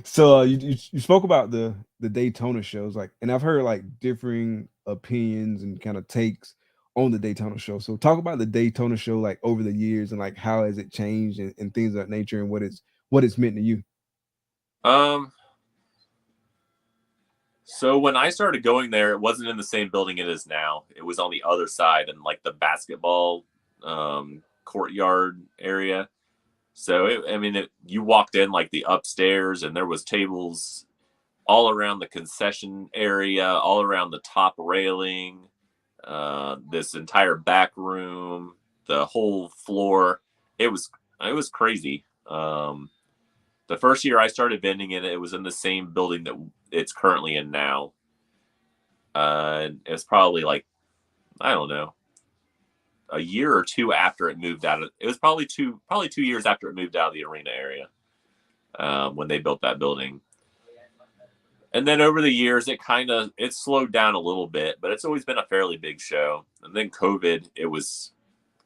So you spoke about the Daytona shows, like, and I've heard like differing opinions and kind of takes on the Daytona show. So talk about the Daytona show like over the years and like how has it changed and things of that nature and what it's meant to you. Um, so when I started going there, it wasn't in the same building it is now. It was on the other side in like the basketball courtyard area. So you walked in like the upstairs, and there was tables all around the concession area, all around the top railing, this entire back room, the whole floor. It was crazy. The first year I started vending in it, it was in the same building that it's currently in now. It was probably like, I don't know, a year or two after it moved out of. It was probably 2 years after it moved out of the arena area when they built that building. And then over the years, it slowed down a little bit, but it's always been a fairly big show. And then COVID, it was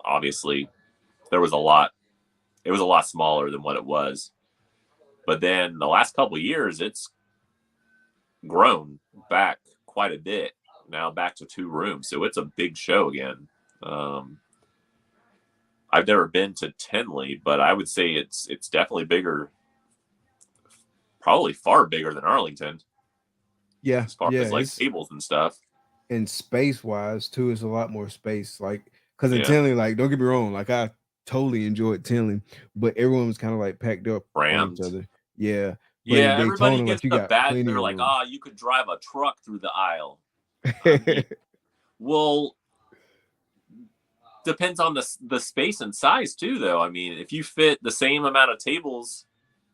obviously there was a lot. It was a lot smaller than what it was. But then the last couple of years, it's grown back quite a bit. Now back to 2 rooms, so it's a big show again. I've never been to Tinley, but I would say it's definitely bigger, probably far bigger than Arlington. Yeah, as far as like it's tables and stuff. and space wise too, it's a lot more space. Like because in Yeah, Tinley, like don't get me wrong, like I totally enjoyed Tinley, but everyone was kind of like packed up on each crammed. other. Yeah, but in Yeah, everybody Daytona, gets like you the got bad. plenty They're of like, room. you could drive a truck through the aisle. I mean, well, depends on the space and size too, though. I mean, if you fit the same amount of tables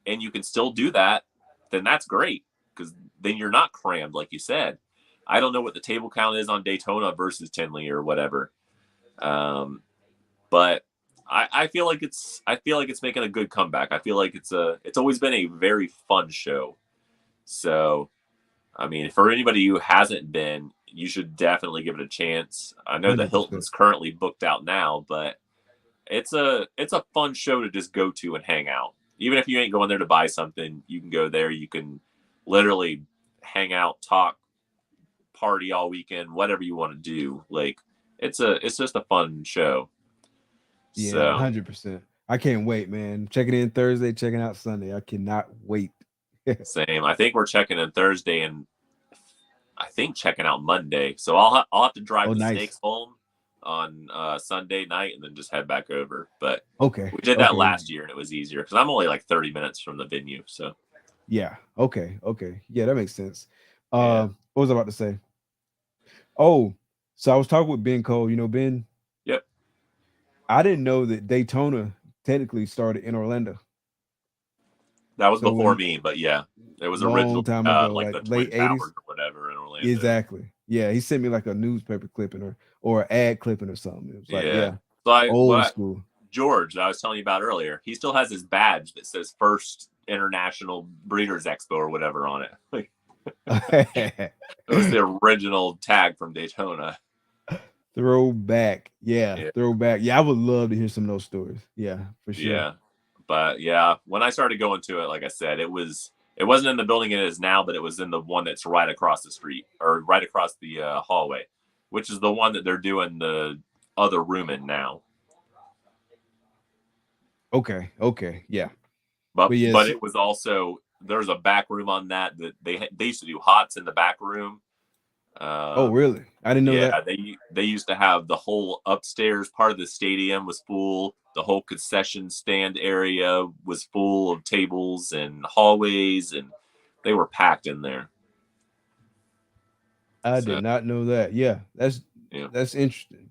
and you can still do that, then that's great because then you're not crammed, like you said. I don't know what the table count is on Daytona versus Tinley or whatever, but I feel like it's making a good comeback. I feel like it's always been a very fun show. So, I mean, for anybody who hasn't been, you should definitely give it a chance. I know the 100%. Hilton's currently booked out now, but it's a fun show to just go to and hang out. Even if you ain't going there to buy something, you can go there. You can literally hang out, talk, party all weekend, whatever you want to do. Like it's just a fun show. Yeah, So 100%. I can't wait, man. Checking in Thursday, checking out Sunday. I cannot wait. same. I think we're checking in Thursday, and I think checking out Monday. So I'll have to drive Oh, the nice. snakes home on Sunday night and then just head back over. But Okay. we did that Okay. last year and it was easier because I'm only like 30 minutes from the venue. So Yeah. Okay. Okay. Yeah, that makes sense. yeah. What was I about to say? Oh, so I was talking with Ben Cole. You know, Ben, Yep. I didn't know that Daytona technically started in Orlando. That was So before when me, but yeah, it was long originally time ago, like like the Twin late Towers 80s. or whatever in Orlando. Exactly. Yeah, he sent me like a newspaper clipping or an ad clipping or something. It was like, Yeah. yeah, So old school. George, I was telling you about earlier, he still has his badge that says First International Breeders Expo or whatever on it. Like, it was the original tag from Daytona. Throwback. Yeah, Yeah. throwback. Yeah, I would love to hear some of those stories. Yeah, for sure. Yeah. But yeah, when I started going to it, like I said, it wasn't in the building it is now, but it was in the one that's right across the street or right across the hallway, which is the one that they're doing the other room in now. Okay. Okay. Yeah. But But yes. it was also there's a back room on that they used to do hots in the back room. Oh, really? I didn't know Yeah, that. they used to have the whole upstairs part of the stadium was full. The whole concession stand area was full of tables and hallways, and they were packed in there. I did So not know that. Yeah, yeah, that's interesting.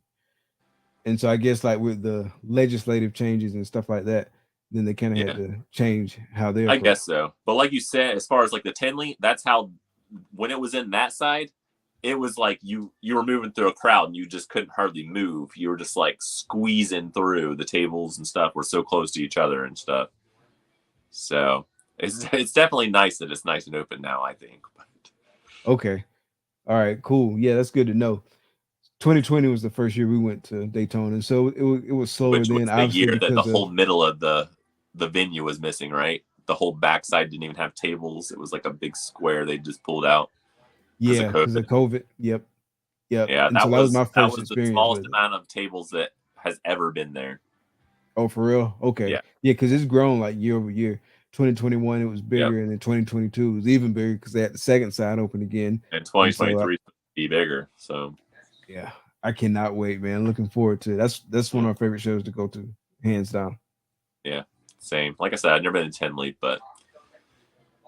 And so I guess like with the legislative changes and stuff like that, then they kind of had yeah, to change how they I approach. guess so. But like you said, as far as like the Tenley, that's how when it was in that side, it was like you were moving through a crowd and you just couldn't hardly move. You were just like squeezing through. The tables and stuff were so close to each other and stuff. So it's definitely nice that it's nice and open now, I think. But Okay. All right, cool. Yeah, that's good to know. 2020 was the first year we went to Daytona, so it was slower which was then, the obviously year that the because of whole middle of the venue was missing, right? The whole backside didn't even have tables. It was like a big square they just pulled out because of because COVID. of COVID. Yep, yep. Yeah, And so that was my that first was the experience smallest with it. amount of tables that has ever been there. Oh, for real? Okay. Yeah. Yeah, because it's grown like year over year. 2021 it was Yep. bigger, and then 2022 it was even bigger because they had the second side open again. And And so 2023 be bigger. So yeah, I cannot wait, man. Looking forward to it. That's one of my favorite shows to go to, hands down. yeah, same. Like I said, I've never been to Tenley, but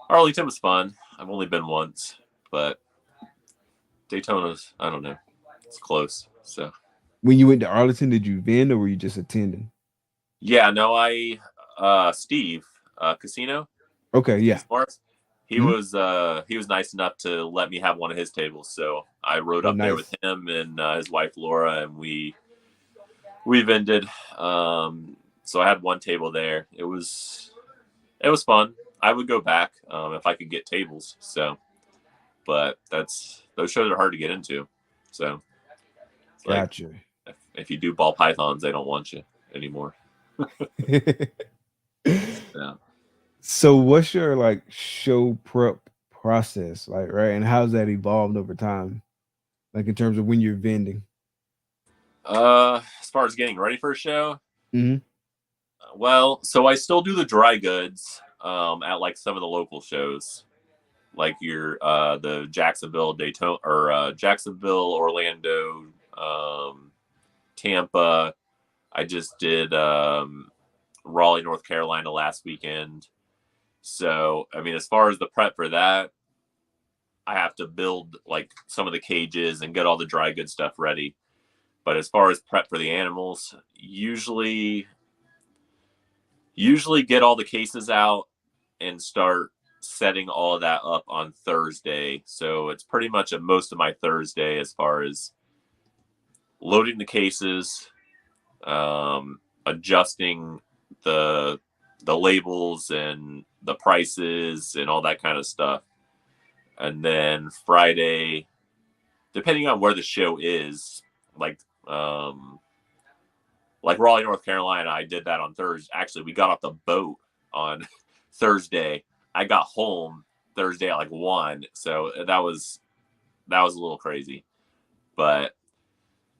Arlington was fun. I've only been once, but Daytona's, I don't know. It's close. So When you went to Arlington, did you vend or were you just attending? yeah, no, Steve, Casino, Okay, Steve yeah. Smarts, Mhm. he was nice enough to let me have one of his tables. So I rode Oh, up there with nice. him and his wife Laura, and we vended. So I had one table there. It was fun. I would go back if I could get tables. So, but those shows are hard to get into. So it's like Gotcha. if you do ball pythons, they don't want you anymore. Yeah. So what's your like show prep process like, right? And how's that evolved over time? Like in terms of when you're vending? As far as getting ready for a show, Mhm. well, so I still do the dry goods at like some of the local shows, like your the Jacksonville, Daytona, or Jacksonville, Orlando, Tampa. I just did Raleigh, North Carolina last weekend. So I mean, as far as the prep for that, I have to build like some of the cages and get all the dry good stuff ready. But as far as prep for the animals, usually get all the cases out and start setting all of that up on Thursday. So it's pretty much most of my Thursday as far as loading the cases, adjusting the labels and the prices and all that kind of stuff. And then Friday, depending on where the show is, like Raleigh, North Carolina, I did that on Thursday. Actually, we got off the boat on Thursday. I got home Thursday at like 1, so that was a little crazy. But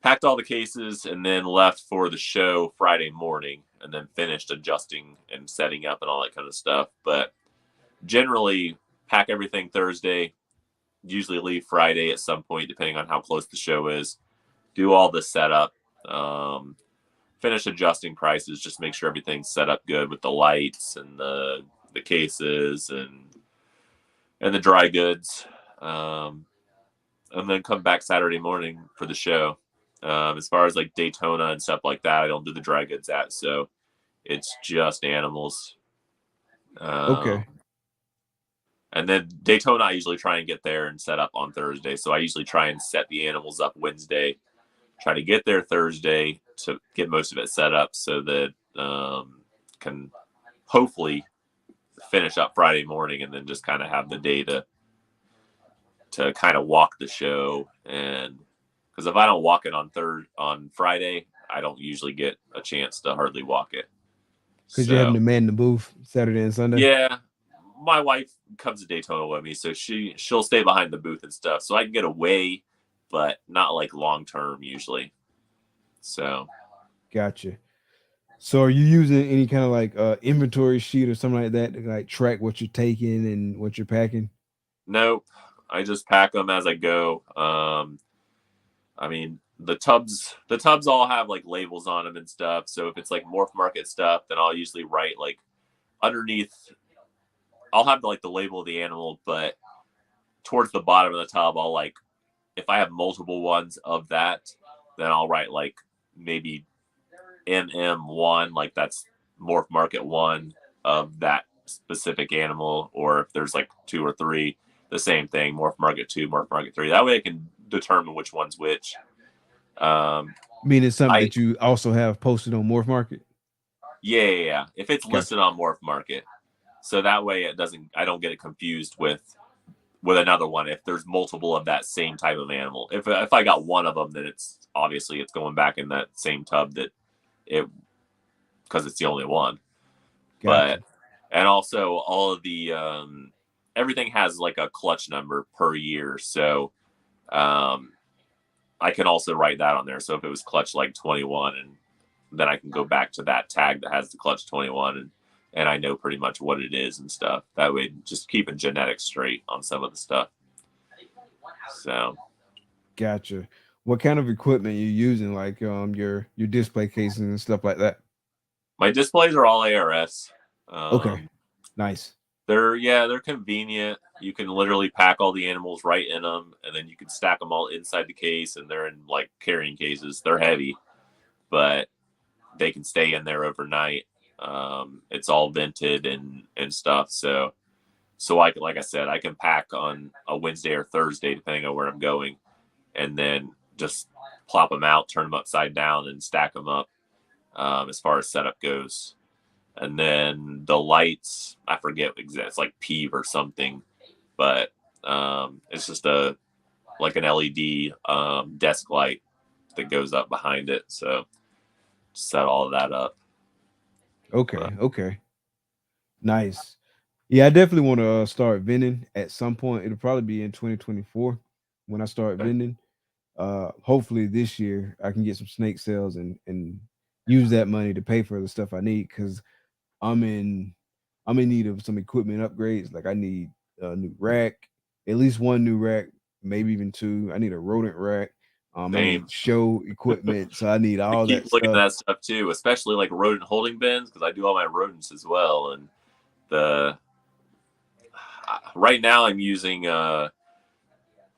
packed all the cases and then left for the show Friday morning, and then finished adjusting and setting up and all that kind of stuff. But generally, pack everything Thursday, usually leave Friday at some point, depending on how close the show is. Do all the setup, finish adjusting prices, just make sure everything's set up good with the lights and the cases and the dry goods, and then come back Saturday morning for the show. As far as like Daytona and stuff like that, I don't do the dry goods at, so it's just animals. Okay. And then Daytona, I usually try and get there and set up on Thursday. So I usually try and set the animals up Wednesday, try to get there Thursday to get most of it set up so that can hopefully finish up Friday morning and then just kind of have the day to kind of walk the show. And because if I don't walk it on Friday, I don't usually get a chance to hardly walk it. Because you're having to man the booth Saturday and Sunday? Yeah. My wife comes to Daytona with me, so she'll stay behind the booth and stuff. So I can get away, but not like long term usually. So gotcha. So are you using any kind of like inventory sheet or something like that to like track what you're taking and what you're packing? Nope. I just pack them as I go. I mean, the tubs all have like labels on them and stuff. So if it's like Morph Market stuff, then I'll usually write like underneath. I'll have like the label of the animal, but towards the bottom of the tub, I'll like, if I have multiple ones of that, then I'll write like maybe MM1, like that's Morph Market 1 of that specific animal. Or if there's like 2 or 3, the same thing, Morph Market 2, Morph Market 3. That way I can determine which one's which. Meaning something that you also have posted on Morph Market? Yeah. If it's listed on Morph Market. So that way I don't get it confused with another one if there's multiple of that same type of animal. If I got one of them, then it's going back in that same tub because it's the only one. Gotcha. And also all of the everything has like a clutch number per year. So I can also write that on there. So if it was clutch like 21, and then I can go back to that tag that has the clutch 21 and I know pretty much what it is and stuff. That way, just keeping genetics straight on some of the stuff. So, gotcha. What kind of equipment are you using? Like your display cases and stuff like that? My displays are all ARS. Okay, nice. They're convenient. You can literally pack all the animals right in them, and then you can stack them all inside the case. And they're in like carrying cases. They're heavy, but they can stay in there overnight. It's all vented and stuff. So like I said, I can pack on a Wednesday or Thursday, depending on where I'm going, and then just plop them out, turn them upside down and stack them up, as far as setup goes. And then the lights, I forget exactly, it's like Peeve or something, but, it's just an LED, desk light that goes up behind it. So set all of that up. Okay. Nice. Yeah, I definitely want to start vending at some point. It'll probably be in 2024 when I start vending. Hopefully this year I can get some snake sales and use that money to pay for the stuff I need, because I'm in need of some equipment upgrades. Like I need a new rack, at least one new rack, maybe even 2. I need a rodent rack. I need show equipment, so I need all that stuff. Looking at that stuff too, especially like rodent holding bins, because I do all my rodents as well. And right now I'm using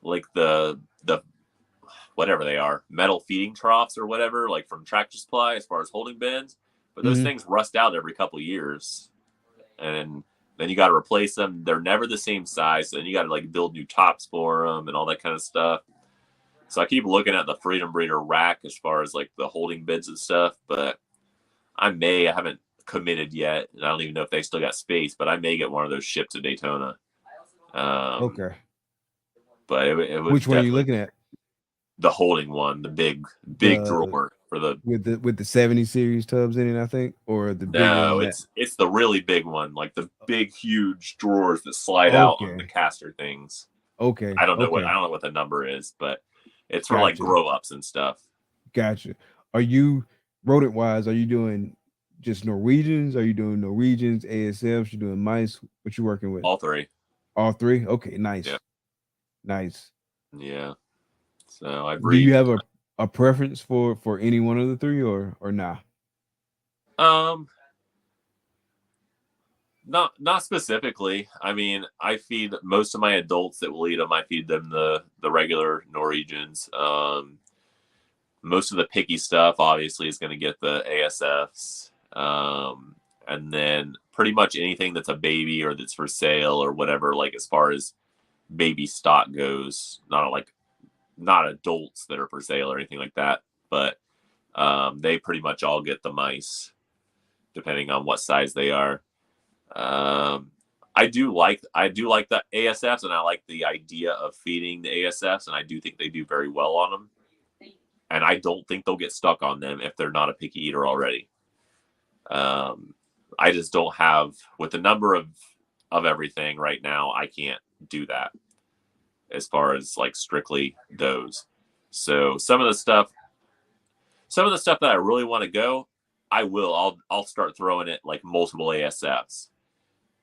like the whatever they are, metal feeding troughs or whatever, like from Tractor Supply as far as holding bins. But those things rust out every couple of years, and then you got to replace them. They're never the same size, so then you got to like build new tops for them and all that kind of stuff. So I keep looking at the Freedom Breeder rack as far as like the holding bins and stuff, but I haven't committed yet, and I don't even know if they still got space, but I may get one of those shipped to Daytona. Okay. But it would. Which one are you looking at? The holding one, the big drawer for the with the 70 series tubs in it, I think, or the big one. It's the really big one, like the big huge drawers that slide out on the caster things. Okay. I don't know what the number is, but it's for like grow ups and stuff. Gotcha. Are you rodent wise? Are you doing just Norwegians? Are you doing Norwegians, ASFs? You doing mice? What you working with? All 3. All 3. Okay, nice. Yeah. Nice. Yeah. So I Do breed. you have a preference for any one of the three or nah? Um, not specifically. I mean, I feed most of my adults that will eat them. I feed them the regular Norwegians. Most of the picky stuff obviously is going to get the ASFs. And then pretty much anything that's a baby or that's for sale or whatever, like as far as baby stock goes, not adults that are for sale or anything like that, but they pretty much all get the mice, depending on what size they are. Um, I do like the ASFs, and I like the idea of feeding the ASFs, and I do think they do very well on them. And I don't think they'll get stuck on them if they're not a picky eater already. Um, I just don't have with the number of everything right now. I can't do that as far as like strictly those. So some of the stuff that I really want to go, I will. I'll start throwing it like multiple ASFs.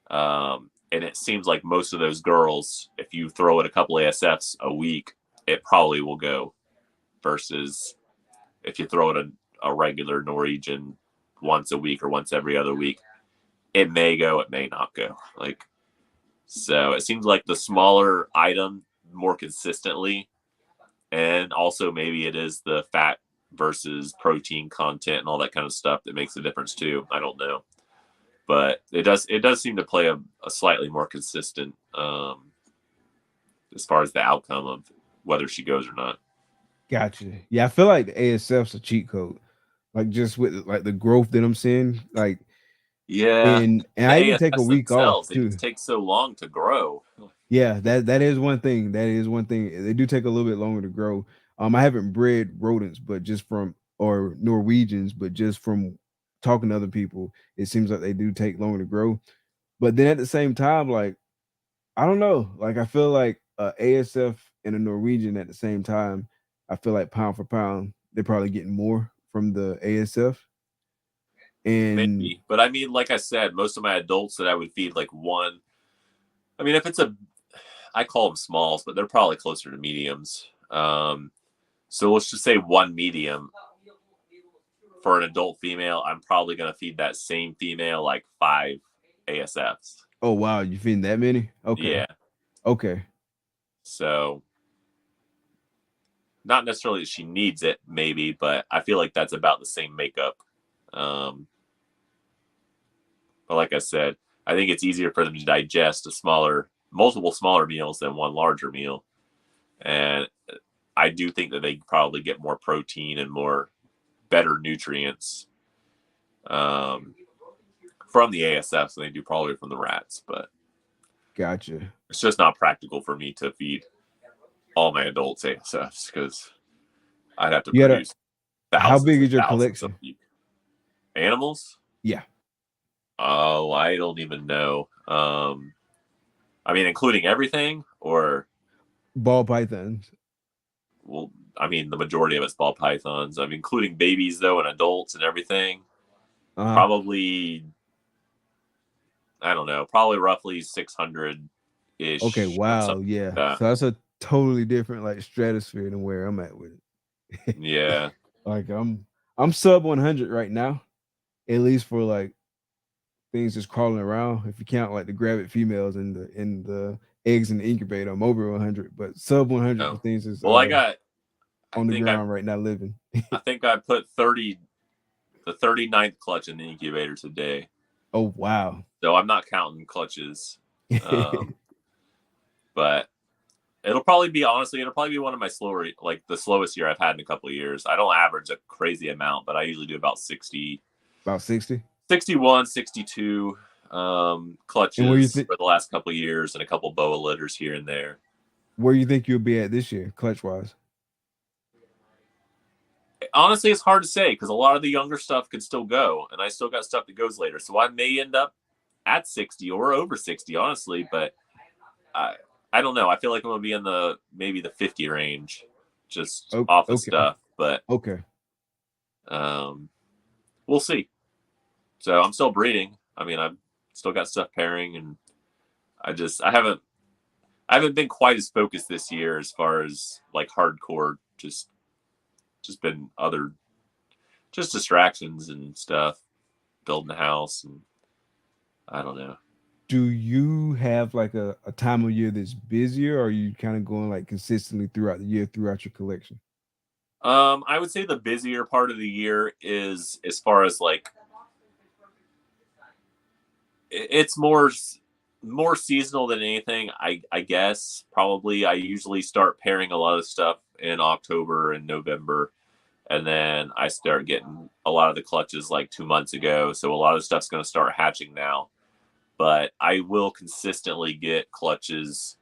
And it seems like most of those girls, if you throw it a couple ASFs a week, it probably will go. Versus if you throw it a regular Norwegian once a week or once every other week, it may go, it may not go. Like so, it seems like the smaller item more consistently, and also maybe it is the fat versus protein content and all that kind of stuff that makes a difference too. I don't know, but it does seem to play a slightly more consistent as far as the outcome of whether she goes or not. Gotcha. Yeah, I feel like the ASF's a cheat code. Like just with like the growth that I'm seeing, like Yeah, and the I even take a ASS week off themselves, they too. just take so long to grow. Yeah, that is one thing. That is one thing. They do take a little bit longer to grow. I haven't bred rodents, but just from or Norwegians, but just from talking to other people, it seems like they do take longer to grow. But then at the same time, like I don't know, like I feel like ASF and a Norwegian at the same time. I feel like pound for pound, they're probably getting more from the ASF. And Maybe, but I mean, like I said, most of my adults that I would feed like one. I mean, if it's I call them smalls, but they're probably closer to mediums. So let's just say one medium for an adult female. I'm probably going to feed that same female like 5 ASFs. oh wow, you feeding that many? Okay, Yeah. okay, So not necessarily that she needs it, maybe, but I feel like that's about the same makeup. Um, but like I said, I think it's easier for them to digest multiple smaller meals than one larger meal. And I do think that they probably get more protein and better nutrients from the ASFs than they do probably from the rats. But gotcha. it's just not practical for me to feed all my adults ASFs because I'd have to You got a produce how thousands big and is your thousands of collection? animals. Yeah, Oh, I don't even know. I mean, including everything, or ball pythons. well, I mean, the majority of it's ball pythons. I'm including babies though, and adults and everything. Uh-huh. Probably, I don't know, probably roughly 600 Okay, ish or wow, something yeah. like that. So that's a totally different like stratosphere than where I'm at with it. Yeah. Like I'm sub 100 right now, at least for like things just crawling around. If you count like the gravid females and the eggs in the incubator, I'm over 100, but sub 100 for No. things is Well, I on the think ground right now living. I put the 39th clutch in the incubator today. Oh wow. So I'm not counting clutches. Um, but it'll probably be one of my slower, like the slowest year I've had in a couple of years. I don't average a crazy amount, but I usually do about 60, About 60. 61, 62 And where you clutches think for the last couple of years and a couple boa litters here and there. where you think you'll be at this year, clutch wise? Honestly, it's hard to say because a lot of the younger stuff could still go, and I still got stuff that goes later. So I may end up at 60 or over 60, honestly, but I I don't know. I feel like I'm gonna be in maybe the 50 range, just Oh, off of okay. stuff. But Okay. um, we'll see. So I'm still breeding. I mean, I've still got stuff pairing, and I I haven't been quite as focused this year as far as like hardcore. Just been other just distractions and stuff, building the house, and I don't know. Do you have like a time of year that's busier, or are you kind of going like consistently throughout the year throughout your collection? I would say the busier part of the year is as far as like it's more seasonal than anything. I guess probably I usually start pairing a lot of stuff in October and November, and then I start getting a lot of the clutches like 2 months ago. So a lot of stuff's going to start hatching now, but I will consistently get clutches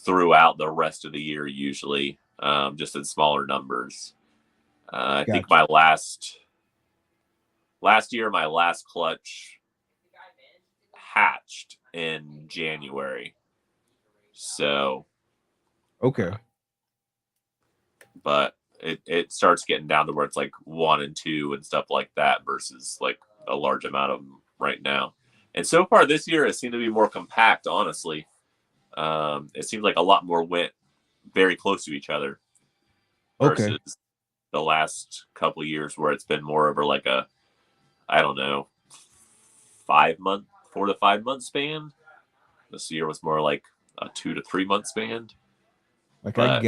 throughout the rest of the year, usually, just in smaller numbers. I think Gotcha. my last year, my last clutch hatched in January. So, Okay. but it starts getting down to where it's like 1 and 2 and stuff like that versus like a large amount of them right now. And so far this year, it seemed to be more compact, honestly. It seems like a lot more went very close to each other Okay. versus the last couple of years where it's been more over like a, I don't know, 4 to 5 month span. This year was more like a 2 to 3 month span. Like But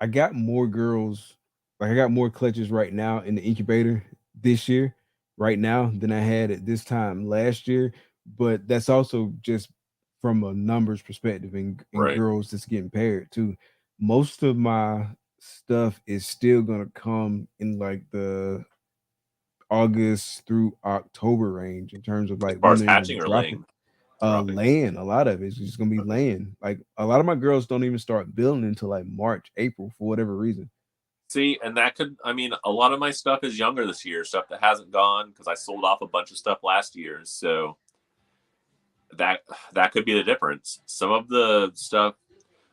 I got more girls, like I got more clutches right now in the incubator this year, right now than I had at this time last year. But that's also just from a numbers perspective and right, girls that's getting paired too. Most of my stuff is still gonna come in like the August through October range in terms of as like far when as they're gonna be hatching or dropping. laying, dropping. Laying a lot of it's just gonna be Okay. laying. Like a lot of my girls don't even start building until like March, April for whatever reason. See, and that could, I mean, a lot of my stuff is younger this year, stuff that hasn't gone because I sold off a bunch of stuff last year. So that that could be the difference. Some of the stuff,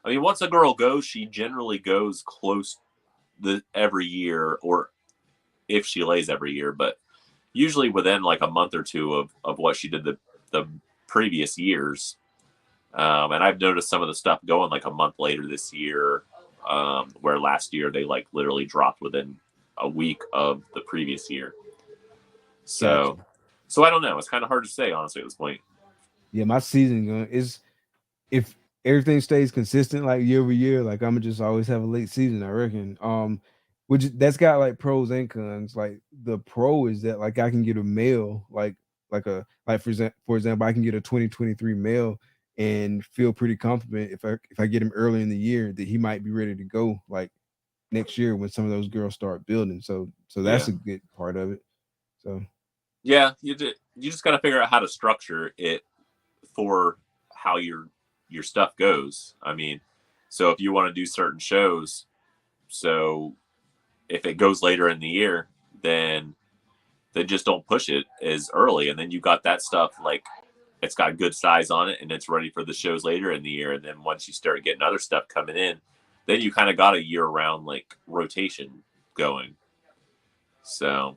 I mean, once a girl goes, she generally goes close every year, or if she lays every year, but usually within like a month or two of what she did the previous years. And I've noticed some of the stuff going like a month later this year, where last year they like literally dropped within a week of the previous year. So, Gotcha. so I don't know. It's kind of hard to say, honestly, at this point. Yeah, my season going is if everything stays consistent like year over year, like I'm gonna just always have a late season, I reckon. Which that's got like pros and cons. Like the pro is that like I can get a male, like for example, I can get a 2023 male and feel pretty confident if I get him early in the year that he might be ready to go like next year when some of those girls start building. So that's Yeah, a good part of it. So yeah. You just got to figure out how to structure it for how your stuff goes. I mean, so if you want to do certain shows, so if it goes later in the year, then they just don't push it as early, and then you got that stuff like it's got good size on it and it's ready for the shows later in the year. And then once you start getting other stuff coming in, then you kind of got a year round like rotation going. So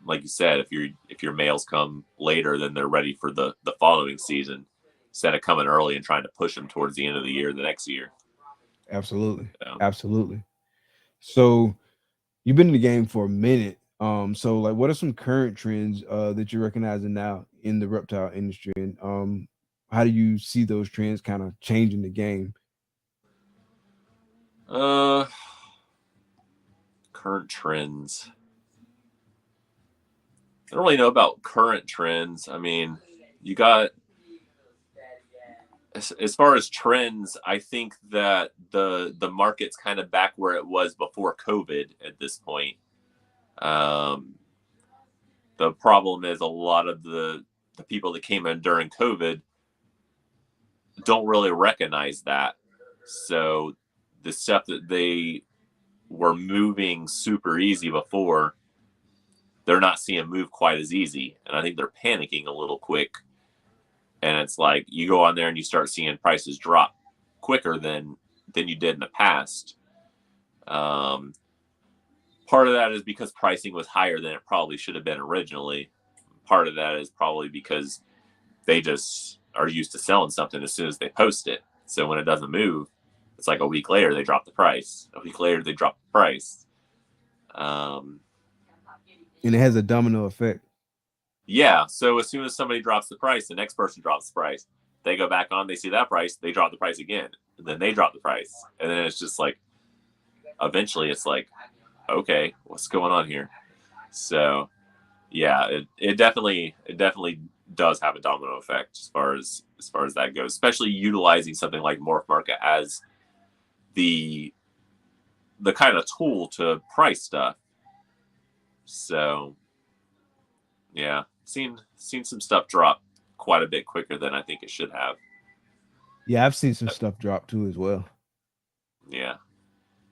like you said, if your males come later, then they're ready for the following season instead of coming early and trying to push them towards the end of the year the next year. absolutely. So, Absolutely. So you've been in the game for a minute. So like what are some current trends that you're recognizing now in the reptile industry? And how do you see those trends kind of changing the game? uh current trends. I don't really know about current trends. I mean, you got as far as trends, I think that the market's kind of back where it was before COVID at this point. Um, the problem is a lot of the people that came in during COVID don't really recognize that. So the stuff that they were moving super easy before, they're not seeing move quite as easy. And I think they're panicking a little quick. And it's like you go on there and you start seeing prices drop quicker than you did in the past. Um, Part of that is because pricing was higher than it probably should have been originally. Part of that is probably because they just are used to selling something as soon as they post it. So when it doesn't move, it's like a week later they drop the price. A week later they drop the price. And it has a domino effect. Yeah. So as soon as somebody drops the price, the next person drops the price. They go back on, they see that price, they drop the price again, and then they drop the price, and then it's just like, eventually it's like, okay, what's going on here? So yeah, it definitely does have a domino effect as far as that goes, especially utilizing something like Morph Market as the kind of tool to price stuff. So yeah, seen some stuff drop quite a bit quicker than I think it should have. Yeah, I've seen some stuff drop too as well. Yeah,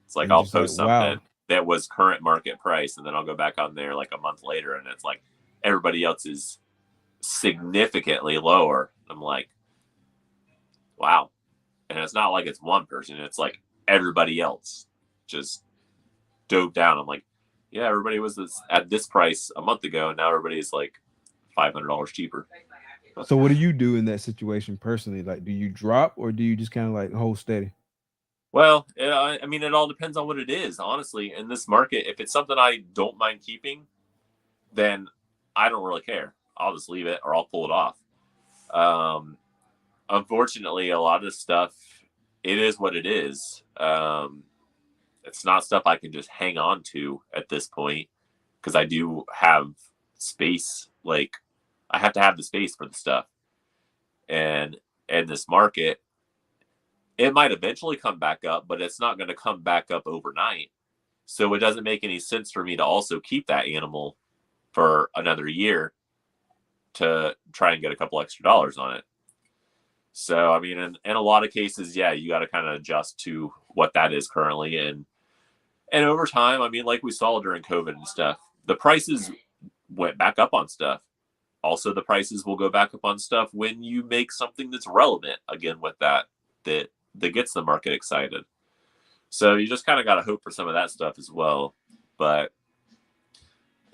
it's like And I'll just like, post something wow. that was current market price, and then I'll go back on there like a month later, and it's like everybody else is significantly lower. I'm like, wow. And it's not like it's one person, it's like everybody else just dove down. I'm like, yeah, everybody was at this price a month ago, and now everybody's like $500 cheaper. So what do you do in that situation personally? Like, do you drop or do you just kind of like hold steady? Well, I mean, it all depends on what it is, honestly. In this market, if it's something I don't mind keeping, then I don't really care. I'll just leave it or I'll pull it off. Unfortunately, a lot of stuff, it is what it is. It's not stuff I can just hang on to at this point because I do have space. Like, I have to have the space for the stuff. And in this market, it might eventually come back up, but it's not going to come back up overnight. So it doesn't make any sense for me to also keep that animal for another year to try and get a couple extra dollars on it. So, I mean, in a lot of cases, yeah, you got to kind of adjust to what that is currently. And over time, I mean, like we saw during COVID and stuff, the prices went back up on stuff. Also, the prices will go back up on stuff when you make something that's relevant again with that gets the market excited. So you just kind of got to hope for some of that stuff as well. But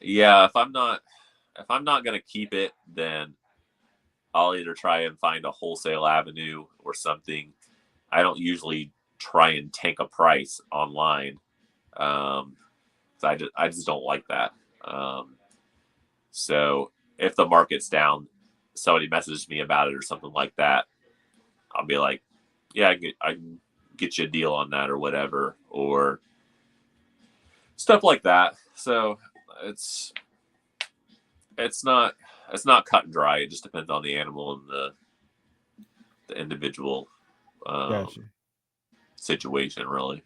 yeah, if I'm not going to keep it, then I'll either try and find a wholesale avenue or something. I don't usually try and tank a price online. I just don't like that. So if the market's down, somebody messages me about it or something like that, I'll be like, yeah, I can get you a deal on that or whatever, or stuff like that. So it's not cut and dry. It just depends on the animal and the individual Gotcha. situation, really.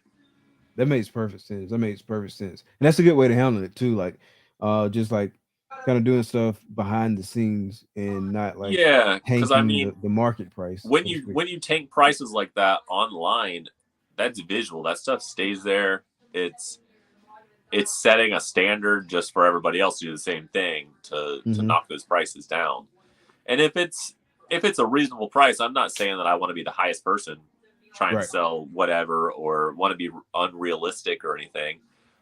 That makes perfect sense. And that's a good way to handle it too. Like, just like kind of doing stuff behind the scenes and not like Yeah, because I tanking mean, the market price. when you tank prices like that online, that's visual. That stuff stays there. It's setting a standard just for everybody else to do the same thing to knock those prices down. And if it's a reasonable price, I'm not saying that I want to be the highest person trying to sell whatever or want to be unrealistic or anything.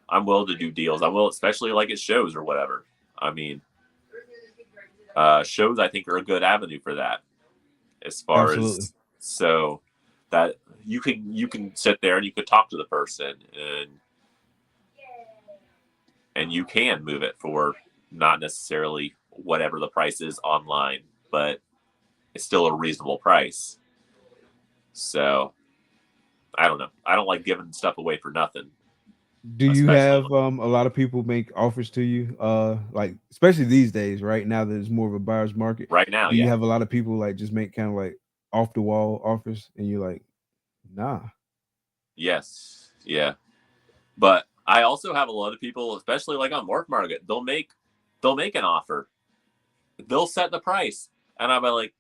I'm willing to do deals. I will, especially like at shows or whatever. I mean, shows I think are a good avenue for that. As far as so that you can sit there and you could talk to the person and you can move it for not necessarily whatever the price is online, but it's still a reasonable price. So I don't know. I don't like giving stuff away for nothing. Do you have a lot of people make offers to you? Like especially these days, right now that it's more of a buyer's market. Right now, do you have a lot of people like just make kind of like off the wall offers and you're like, nah? Yes. Yeah. But I also have a lot of people, especially like on Morph Market, they'll make an offer. They'll set the price. And I'll be like,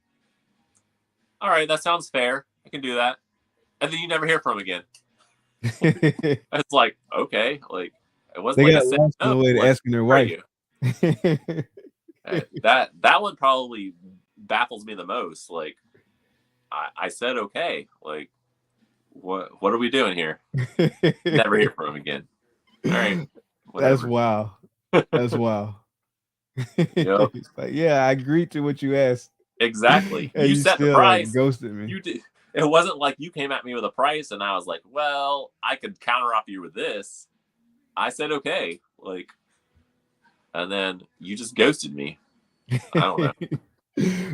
all right, that sounds fair. I can do that. And then you never hear from them again. It's like, okay, like it wasn't like I said no. Way to asking their wife. that one probably baffles me the most. Like I said, okay, like what are we doing here? Never hear from him again. All right, whatever. That's wild. That's wild. Yep. It's like, yeah, I agreed to what you asked. Exactly. And you set still, the price. like, ghosted me. it wasn't like you came at me with a price and I was like, well, I could counter offer you with this. I said okay, like, and then you just ghosted me. I don't know.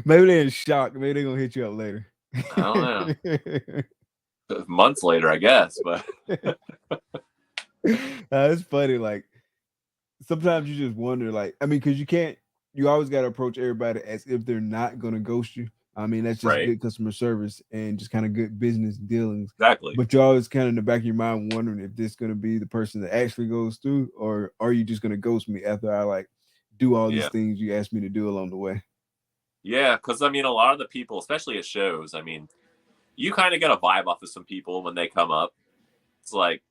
Maybe they're in shock. Maybe they're gonna hit you up later. I don't know. Months later, I guess, but It's funny. Like sometimes you just wonder, like, I mean, because you always got to approach everybody as if they're not gonna ghost you. I mean, that's just right, good customer service and just kind of good business dealings. exactly. But you're always kind of in the back of your mind wondering if this gonna be the person that actually goes through, or are you just gonna ghost me after I like do all these Yeah, things you asked me to do along the way? yeah, because I mean, a lot of the people, especially at shows, I mean, you kind of get a vibe off of some people when they come up. It's like,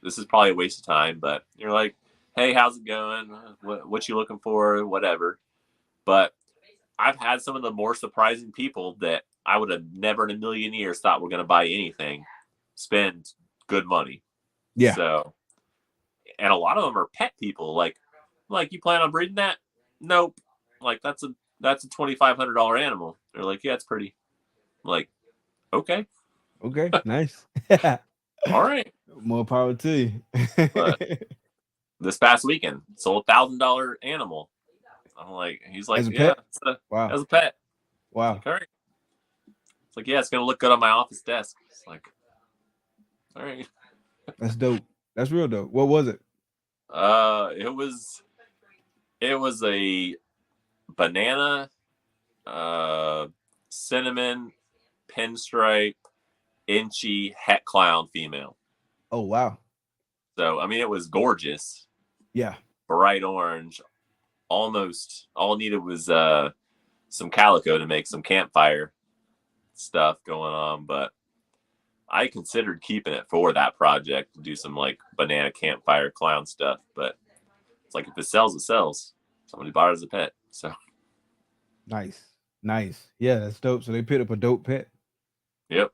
this is probably a waste of time, but you're like, hey, how's it going? What you looking for? Whatever. But I've had some of the more surprising people that I would have never in a million years thought were going to buy anything spend good money. Yeah. So, and a lot of them are pet people. Like you plan on breeding that? Nope. Like that's a $2,500 animal. They're like, yeah, it's pretty. I'm like, okay, Okay. Nice. all right. More power to you. But this past weekend, sold $1,000 animal. I'm like, he's like, As a yeah, pet? Wow. as a pet. Wow. Like, all right. It's like, yeah, it's gonna look good on my office desk. It's like, all right. That's dope. That's real dope. What was it? It was a banana, cinnamon, pinstripe, inchy het clown female. Oh wow. So I mean, it was gorgeous, Yeah. bright orange. Almost all needed was some calico to make some campfire stuff going on, but I considered keeping it for that project to do some like banana campfire clown stuff. But it's like if it sells, it sells. Somebody bought it as a pet. So Nice. Nice. Yeah, that's dope. So they picked up a dope pet. yep.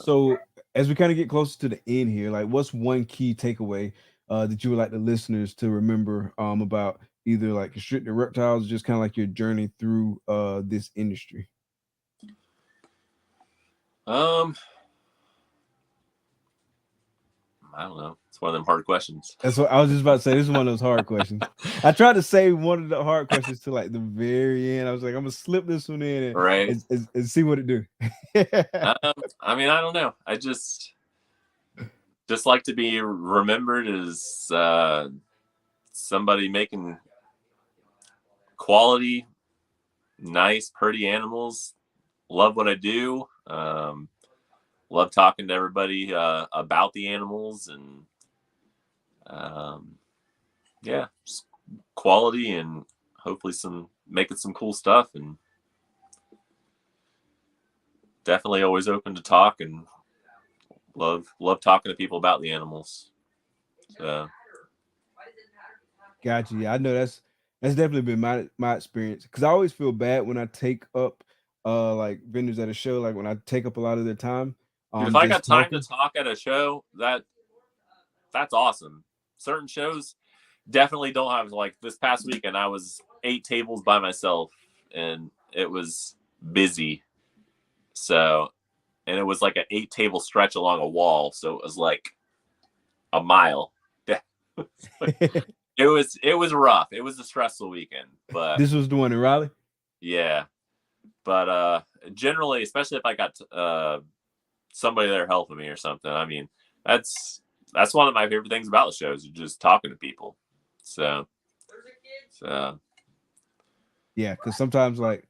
So as we kind of get closer to the end here, like what's one key takeaway that you would like the listeners to remember about either like constricted reptiles, or just kind of like your journey through this industry? I don't know. It's one of them hard questions. That's what I was just about to say. This is one of those hard questions. I tried to save one of the hard questions to like the very end. I was like, I'm gonna slip this one in Right. and see what it do. I mean, I don't know. I just like to be remembered as somebody making quality, nice, pretty animals. Love what I do. Love talking to everybody about the animals, and yeah, just quality, and hopefully making some cool stuff, and definitely always open to talk, and love talking to people about the animals. So Gotcha. Yeah, I know that's definitely been my experience, because I always feel bad when I take up like vendors at a show, like when I take up a lot of their time. if I got Just time talking. to talk at a show, that's awesome. Certain shows definitely don't have, like this past weekend, I was 8 tables by myself and it was busy. So, and it was like an 8 table stretch along a wall. So it was like a mile. It was rough. It was a stressful weekend, but This was the one in Raleigh. yeah. But generally, especially if I got somebody there helping me or something, I mean, that's one of my favorite things about the shows, is just talking to people. So Yeah, because sometimes like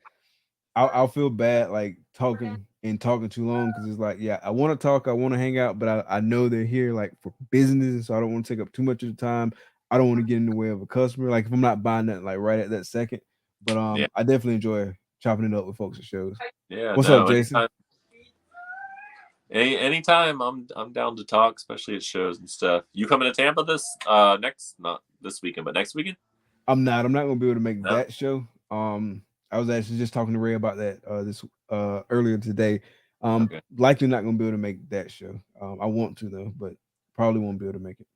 I'll feel bad like talking too long, because it's like, yeah, I want to talk, I want to hang out, but I know they're here like for business, so I don't want to take up too much of the time. I don't want to get in the way of a customer, like if I'm not buying that like right at that second. But yeah, I definitely enjoy chopping it up with folks at shows. yeah. What's No, up, Jason? anytime I'm down to talk, especially at shows and stuff. You coming to Tampa not this weekend, but next weekend? I'm not gonna be able to make No? that show. I was actually just talking to Ray about that this earlier today. Okay. Likely not gonna be able to make that show. I want to though, but probably won't be able to make it.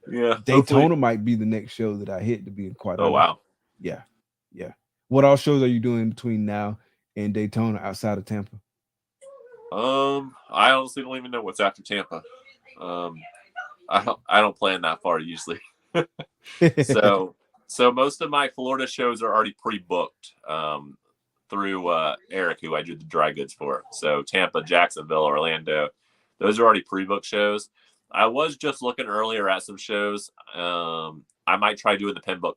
Yeah. Daytona Hopefully. might be the next show that I hit, to be quite Oh honest. wow. Yeah. What all shows are you doing between now and Daytona outside of Tampa? I honestly don't even know what's after Tampa. I don't plan that far usually. So most of my Florida shows are already pre-booked through Eric, who I do the dry goods for. So Tampa, Jacksonville, Orlando, those are already pre-booked shows. I was just looking earlier at some shows. I might try doing the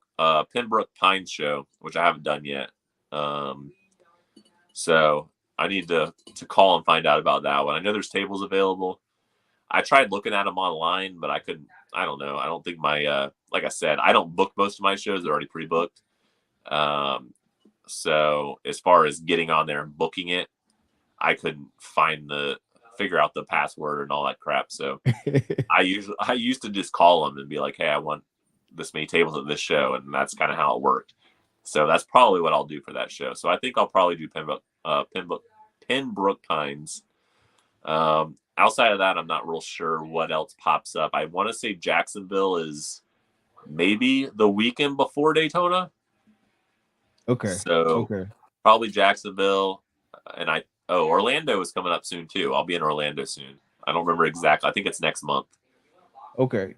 Pembroke Pines show, which I haven't done yet. So I need to call and find out about that one. I know there's tables available. I tried looking at them online, but I couldn't. I don't know. I don't think my like I said, I don't book most of my shows. They're already pre-booked. So as far as getting on there and booking it, I couldn't figure out the password and all that crap. So I used to just call them and be like, hey, I want this many tables at this show, and that's kind of how it worked. So that's probably what I'll do for that show. So I think I'll probably do Pembroke Pines. Outside of that, I'm not real sure what else pops up. I want to say Jacksonville is maybe the weekend before Daytona. Okay. So probably Jacksonville, and Orlando is coming up soon too. I'll be in Orlando soon. I don't remember exactly. I think it's next month. Okay.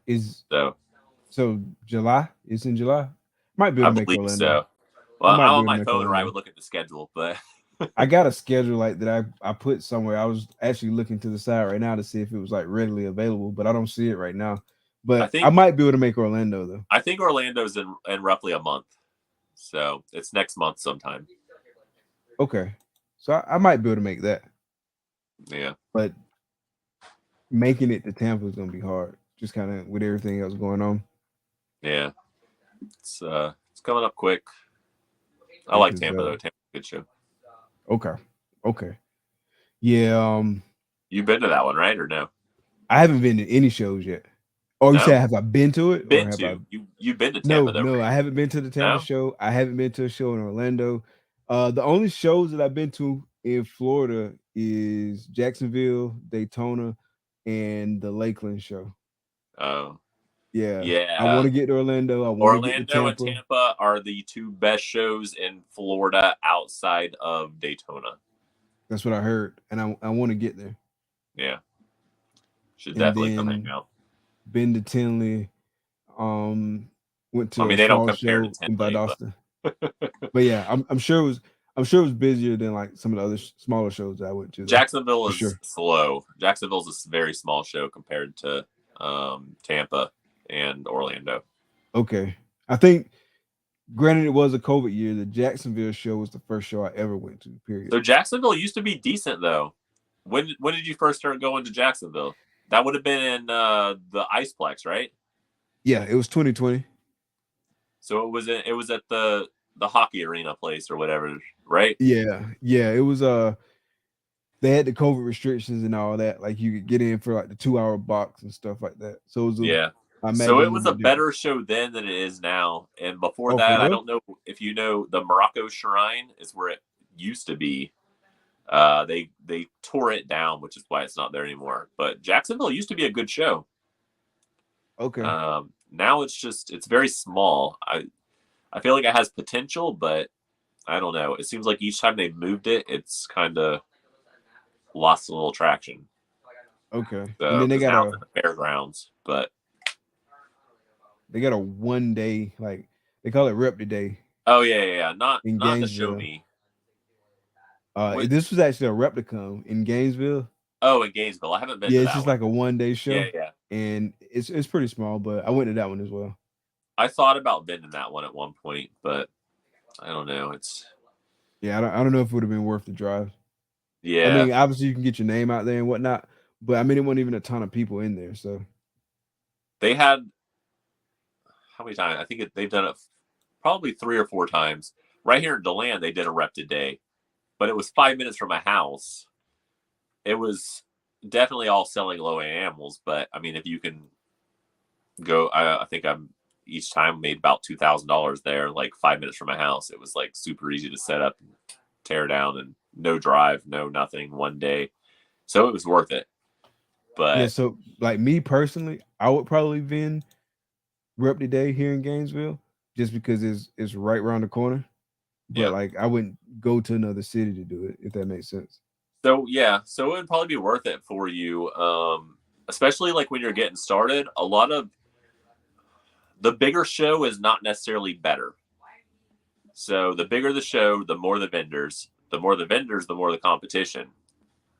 So July? It's in July. Might be able to make Orlando. So. Well, I'm on my phone where I would look at the schedule, but I got a schedule like that I put somewhere. I was actually looking to the side right now to see if it was like readily available, but I don't see it right now. But I might be able to make Orlando though. I think Orlando's in roughly a month. So it's next month sometime. Okay. So I might be able to make that. Yeah. But making it to Tampa is gonna be hard. Just kind of with everything else going on. Yeah. It's coming up quick. I like Tampa though. Tampa's a good show. Okay. Yeah. You've been to that one, right? Or no? I haven't been to any shows yet. Oh, you said have I been to it? You've been to Tampa though? No, I haven't been to the Tampa show. I haven't been to a show in Orlando. The only shows that I've been to in Florida is Jacksonville, Daytona, and the Lakeland show. Oh. Yeah. I want to get to Orlando. Orlando and Tampa are the two best shows in Florida outside of Daytona. That's what I heard, and I want to get there. Yeah, should definitely come hang out. Been to Tinley. Went to. I mean, they don't compare to Tinley, but yeah, I'm sure it was busier than like some of the other smaller shows that I went to. Jacksonville is slow. Jacksonville's a very small show compared to Tampa and Orlando. Okay. I think, granted it was a COVID year, the Jacksonville show was the first show I ever went to, period. So Jacksonville used to be decent though. When did you first start going to Jacksonville? That would have been in the Iceplex, right? Yeah, it was 2020. So it was at the hockey arena place or whatever, right? Yeah. It was they had the COVID restrictions and all that. Like you could get in for like the 2-hour box and stuff like that. So it was so it was a better show then than it is now. And before that, I don't know if you know, the Morocco Shrine is where it used to be. They tore it down, which is why it's not there anymore. But Jacksonville used to be a good show. Okay. Now it's very small. I feel like it has potential, but I don't know. It seems like each time they've moved it, it's kind of lost a little traction. Okay. So, and then they got the fairgrounds, but they got a 1 day, like they call it Rep Day. Oh yeah. Not the show me. This was actually a Repticon in Gainesville. Oh, in Gainesville. I haven't been to that. Yeah, it's just like a 1 day show. Yeah. And it's pretty small, but I went to that one as well. I thought about being in that one at one point, but I don't know. I don't know if it would have been worth the drive. Yeah. I mean, obviously you can get your name out there and whatnot, but I mean, it wasn't even a ton of people in there. So they had how many times? I think they've done it probably 3 or 4 times. Right here in DeLand, they did a Rep Day, but it was 5 minutes from my house. It was definitely all selling low animals, but I mean, if you can go, I think I'm each time made about $2,000 there, like 5 minutes from my house. It was like super easy to set up and tear down, and no drive, no nothing, 1 day. So it was worth it. But yeah, so like me personally, I would probably vend Rep Day here in Gainesville just because it's right around the corner. but Yeah. like I wouldn't go to another city to do it, if that makes sense. So yeah, so it would probably be worth it for you, especially like when you're getting started. A lot of the bigger show is not necessarily better. So the bigger the show, the more the vendors. The more the vendors, the more the competition.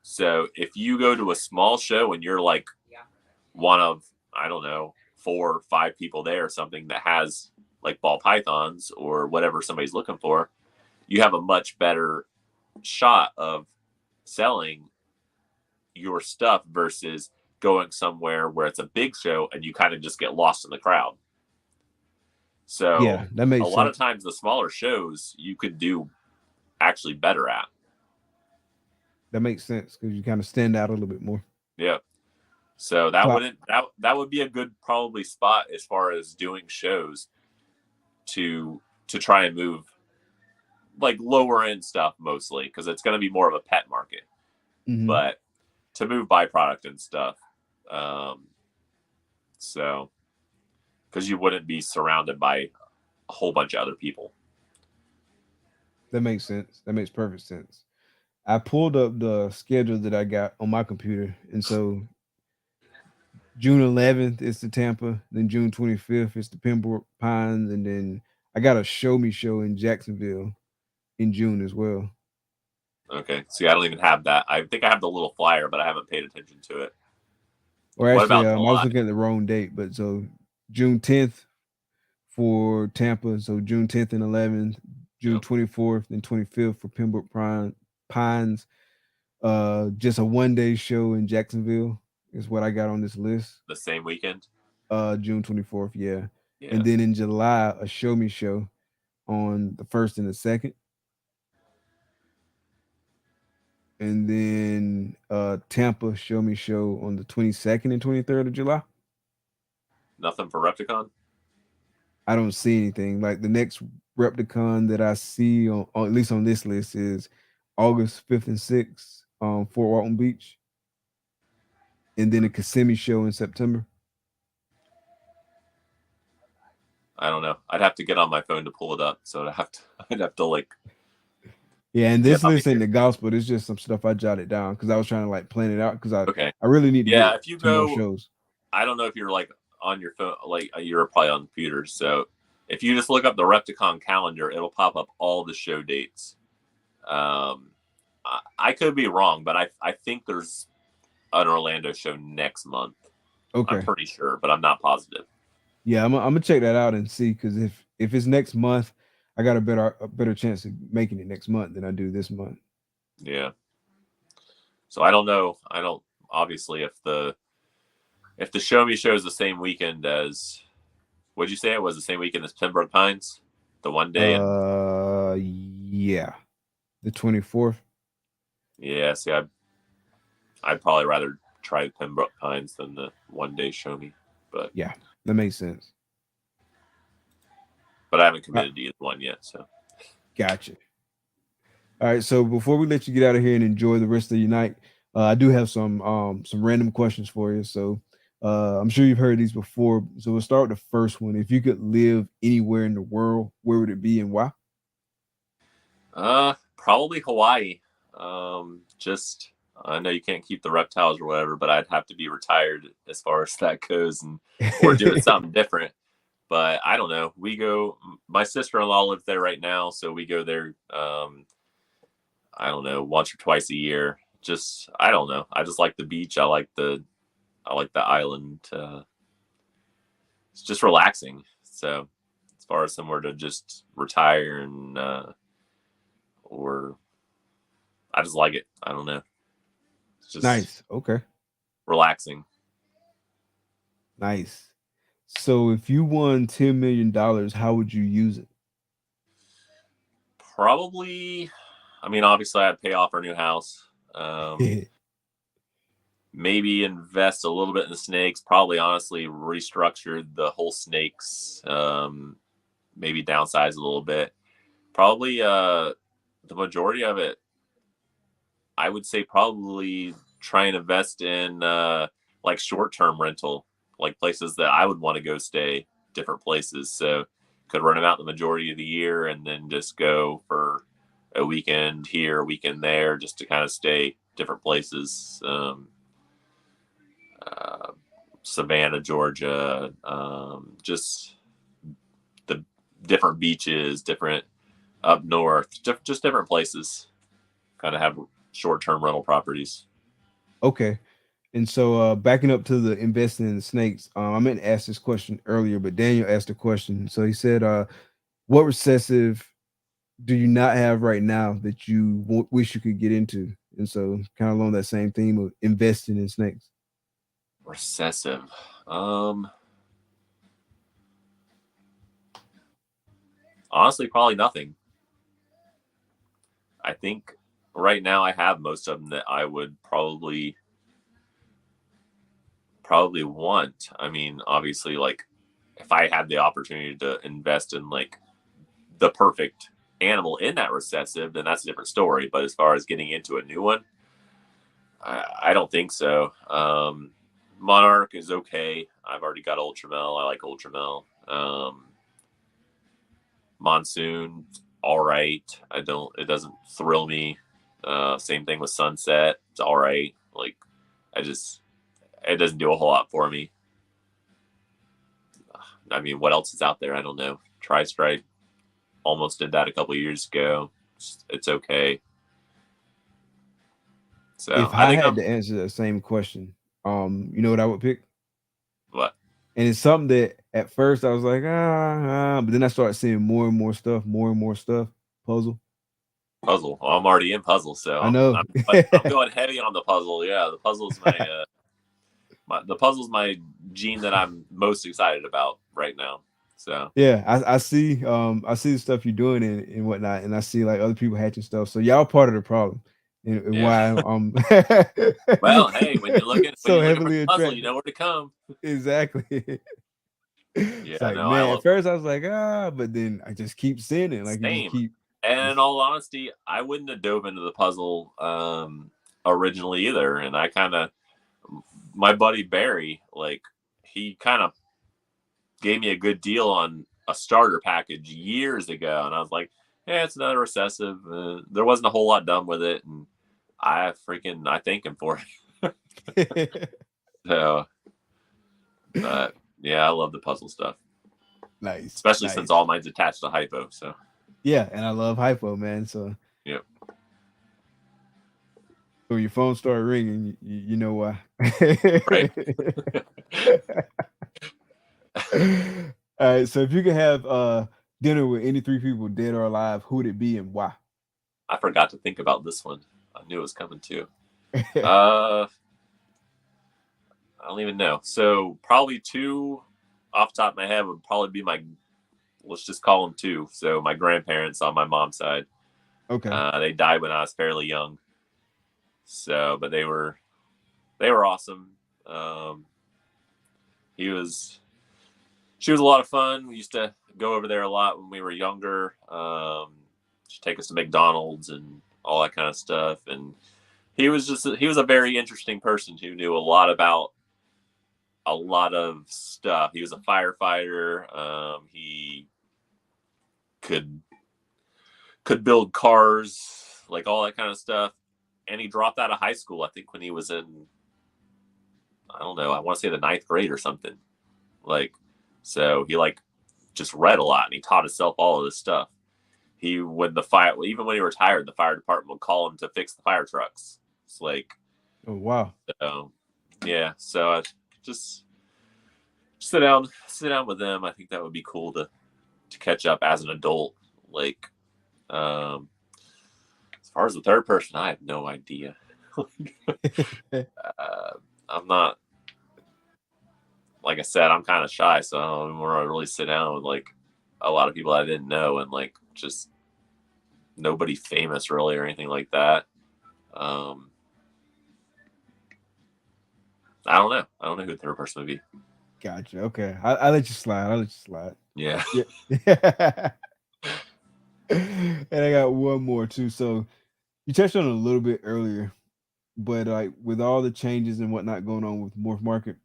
So if you go to a small show and you're like one of, I don't know, 4 or 5 people there or something that has like ball pythons or whatever somebody's looking for, you have a much better shot of selling your stuff versus going somewhere where it's a big show and you kind of just get lost in the crowd. So Yeah, that a makes lot of sense. times the smaller shows you could do actually better at. That makes sense because you kind of stand out a little bit more. Yeah. So So that would be a good probably spot as far as doing shows to try and move like lower end stuff mostly because it's going to be more of a pet market, mhm. but to move byproduct and stuff. Um, so because you wouldn't be surrounded by a whole bunch of other people. That makes sense. That makes perfect sense. I pulled up the schedule that I got on my computer, and so June 11th is the Tampa, then June 25th is the Pembroke Pines, and then I got a show me show in Jacksonville in June as well. Okay. See, I don't even have that. I think I have the little flyer, but I haven't paid attention to it. Or What actually, about I was July? looking at the wrong date, but so June 10th for Tampa, so June 10th and 11th, June Yep. 24th and 25th for Pines. Just a 1 day show in Jacksonville is what I got on this list. The same weekend. June 24th, yeah. Yeah. And then in July, a show me show on the 1st and the 2nd. And then Tampa show me show on the 22nd and 23rd of July. Nothing for Repticon. I don't see anything. Like the next Repticon that I see on at least on this list is August 5th and 6th, Fort Walton Beach. And then a Kissimmee show in September. I don't know. I'd have to get on my phone to pull it up. So I'd have to like Yeah, and get this on list ain't here. the gospel. It's just some stuff I jotted down because I was trying to like plan it out because Okay. I really need to Yeah. get If you to more go, shows. I don't know if you're like on your phone, like you're probably on computers. So if you just look up the Repticon calendar, it'll pop up all the show dates. Um, I could be wrong, but I think there's an Orlando show next month. I'm Okay. pretty sure, but I'm not positive. Yeah, I'm gonna check that out and see because if it's next month, I got a better chance of making it next month than I do this month. Yeah. So I don't know. I don't obviously if the show me show is the same weekend as what'd you say it was the same weekend as Pembroke Pines, the 1 day and Yeah, the 24th. yeah. See, I'd probably rather try Pembroke Pines than the 1 day show me, but Yeah, that makes sense. I haven't committed to either one yet. So Gotcha. All right, so before we let you get out of here and enjoy the rest of your night, I do have some random questions for you. So I'm sure you've heard these before. So we'll start with the first one. If you could live anywhere in the world, where would it be and why? probably Hawaii. Just I know you can't keep the reptiles or whatever, but I'd have to be retired as far as that goes, and or doing something different. But I don't know. We go. My sister-in-law lives there right now, so we go there. I don't know, once or twice a year. Just I don't know. I just like the beach. I like the island. It's just relaxing. So as far as somewhere to just retire and or I just like it. I don't know. It's just Nice. Okay. relaxing. Nice. So if you won $10 million, how would you use it? Probably. I mean, obviously, I'd pay off our new house. Maybe invest a little bit in the snakes. Probably, honestly, restructure the whole snakes. Maybe downsize a little bit. Probably the majority of it, I would say, probably try and invest in like short-term rental, like places that I would want to go stay, different places. So could rent them out the majority of the year and then just go for a weekend here, a weekend there, just to kind of stay different places. Savannah, Georgia, just the different beaches, different up north, just different places. Kind of have short-term rental properties. Okay. And so backing up to the investing in the snakes, I meant to ask this question earlier, but Daniel asked a question. So he said, what recessive do you not have right now that you wish you could get into? And so kind of along that same theme of investing in snakes. Recessive. Honestly, probably nothing. I think right now I have most of them that I would probably want. I mean, obviously, like if I had the opportunity to invest in like the perfect animal in that recessive, then that's a different story. But as far as getting into a new one, I don't think so. Monarch is okay. I've already got Ultramel. I like Ultramel. Monsoon, all right. It doesn't thrill me. Same thing with Sunset. It's all right. Like, it doesn't do a whole lot for me. I mean, what else is out there? I don't know. Tri-Stripe almost did that a couple years ago. It's okay. So If I had to answer the same question, you know what I would pick? What? And it's something that at first I was like, but then I started seeing more and more stuff, Puzzle. Puzzle. Well, I'm already in puzzle, so I know. I'm going heavy on the puzzle. Yeah, the puzzle's the puzzle's my gene that I'm most excited about right now. So yeah, I see the stuff you're doing and whatnot, and I see like other people hatching stuff. So y'all part of the problem. And yeah. why well, hey, when you're looking so for heavily the puzzle, attracted. you know where to come. Exactly. Yeah, It's like, no, man, at first I was like, but then I just keep seeing it. Like you just same. keep And in all honesty, I wouldn't have dove into the puzzle originally either. And I kind of, my buddy Barry, like he kind of gave me a good deal on a starter package years ago, and I was like, yeah, it's another recessive. There wasn't a whole lot done with it, and I thank him for it. So, but yeah, I love the puzzle stuff. Nice, especially since all mine's attached to hypo. So yeah, and I love hypo, man. So yep. So when your phone started ringing, you know why. Right. All right. So if you could have dinner with any three people, dead or alive, who would it be and why? I forgot to think about this one. I knew it was coming too. I don't even know. So probably two off the top of my head would probably be let's just call them two. So my grandparents on my mom's side. Okay. They died when I was fairly young. So, but they were awesome. She was a lot of fun. We used to go over there a lot when we were younger. She'd take us to McDonald's and all that kind of stuff. And he was a very interesting person who knew a lot about a lot of stuff. He was a firefighter. He could build cars, like all that kind of stuff. And he dropped out of high school, I think, when he was in, I don't know, I want to say the 9th grade or something. Like, so he just read a lot, and he taught himself all of this stuff. Even when he retired, the fire department would call him to fix the fire trucks. It's like, oh wow, so, yeah. So I just sit down with them. I think that would be cool to catch up as an adult. Like, as far as the third person, I have no idea. I'm not, like I said, I'm kind of shy, so I don't want to really sit down with like a lot of people I didn't know and like just nobody famous really or anything like that. I don't know. I don't know who the third person would be. Gotcha. Okay, I'll let you slide. Yeah. Yeah. And I got one more too. So you touched on it a little bit earlier, but like with all the changes and whatnot going on with Morph Market,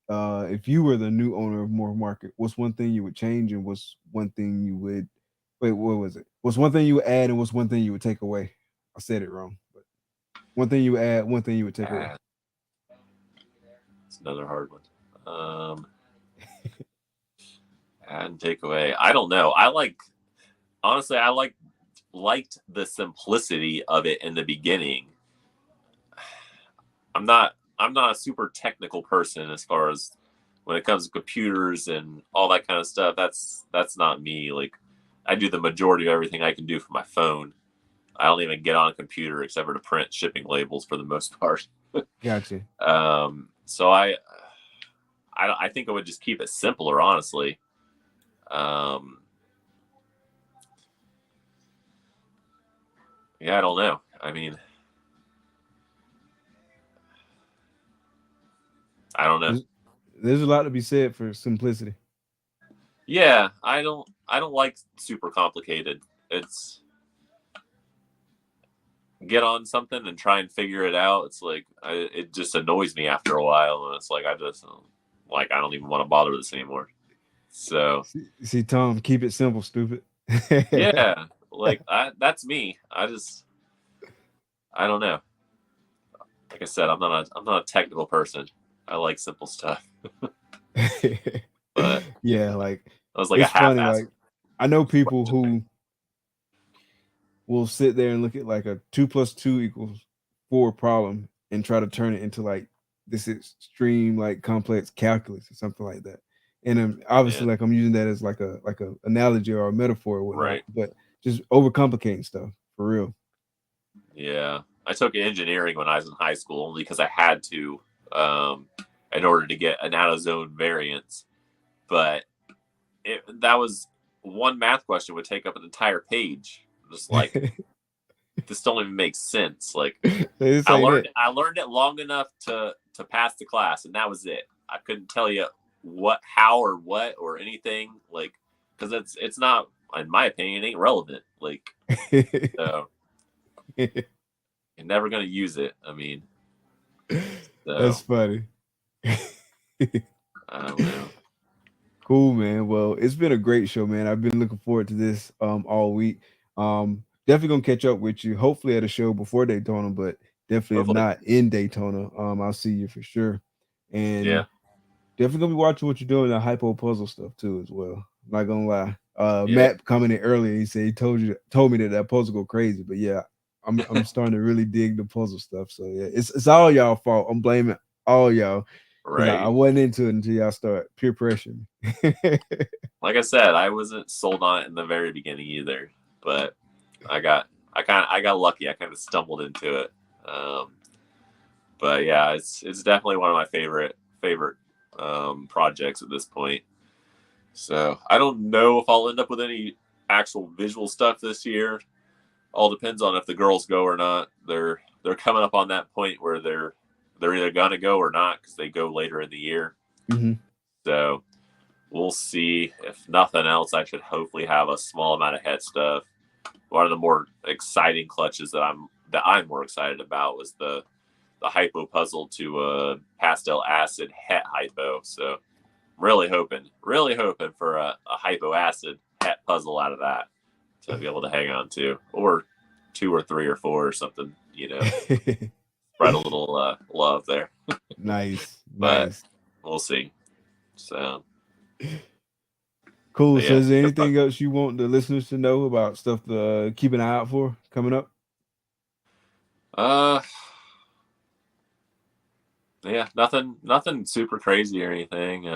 if you were the new owner of Morph Market, what's one thing you would change, and what's one thing you would, Wait, what was it? What's one thing you would add and what's one thing you would take away? I said it wrong. But one thing you would add, one thing you would take away. It's another hard one. Add and take away. I don't know. Honestly, I liked the simplicity of it in the beginning. I'm not a super technical person as far as when it comes to computers and all that kind of stuff. That's not me. Like, I do the majority of everything I can do from my phone. I don't even get on a computer except for to print shipping labels for the most part. Gotcha. So I think I would just keep it simpler, honestly. Yeah, I don't know. I mean, I don't know. There's a lot to be said for simplicity. Yeah, I don't like super complicated. It's get on something and try and figure it out. It's like it just annoys me after a while, and it's like I don't even want to bother with this anymore. So see, Tom, keep it simple, stupid. yeah, like that's me. I don't know. Like I said, I'm not a technical person. I like simple stuff. But yeah, like I was like it's a half-ass. funny. Like I know people who will sit there and look at like a 2 + 2 = 4 problem and try to turn it into like this extreme like complex calculus or something like that. And obviously, like I'm using that as like a analogy or a metaphor or whatnot, right? But just overcomplicating stuff for real. Yeah, I took engineering when I was in high school only because I had to, in order to get an out of zone variance. But that was one math question would take up an entire page. Just like this don't even make sense. Like I learned it long enough to pass the class, and that was it. I couldn't tell you what, how, or what, or anything, like, because it's not, in my opinion, it ain't relevant. Like, so you're never gonna use it. I mean, so, that's funny. I don't know. Cool, man. Well, it's been a great show, man. I've been looking forward to this all week. Definitely gonna catch up with you. Hopefully at a show before Daytona, but definitely if not in Daytona, I'll see you for sure. And yeah, definitely gonna be watching what you're doing, the hypo puzzle stuff too, as well. I'm not gonna lie. Matt coming in earlier, he said he told me that puzzle go crazy, but yeah, I'm starting to really dig the puzzle stuff. So yeah, it's all y'all fault. I'm blaming all y'all. right. I wasn't into it until y'all start peer pressuring me. Like I said, I wasn't sold on it in the very beginning either, but I got lucky. I kind of stumbled into it. But yeah, it's definitely one of my favorite projects at this point. So I don't know if I'll end up with any actual visual stuff this year. All depends on if the girls go or not. They're coming up on that point where they're either gonna go or not because they go later in the year. Mm-hmm. So we'll see. If nothing else, I should hopefully have a small amount of het stuff. One of the more exciting clutches that I'm more excited about was the hypo puzzle to pastel acid het hypo. So I'm really hoping for a hypo acid het puzzle out of that to be able to hang on to, or 2 or 3 or 4 or something, spread a little love there. Nice. But we'll see. So cool. So is there anything else you want the listeners to know about stuff to keep an eye out for coming up? Yeah, nothing super crazy or anything.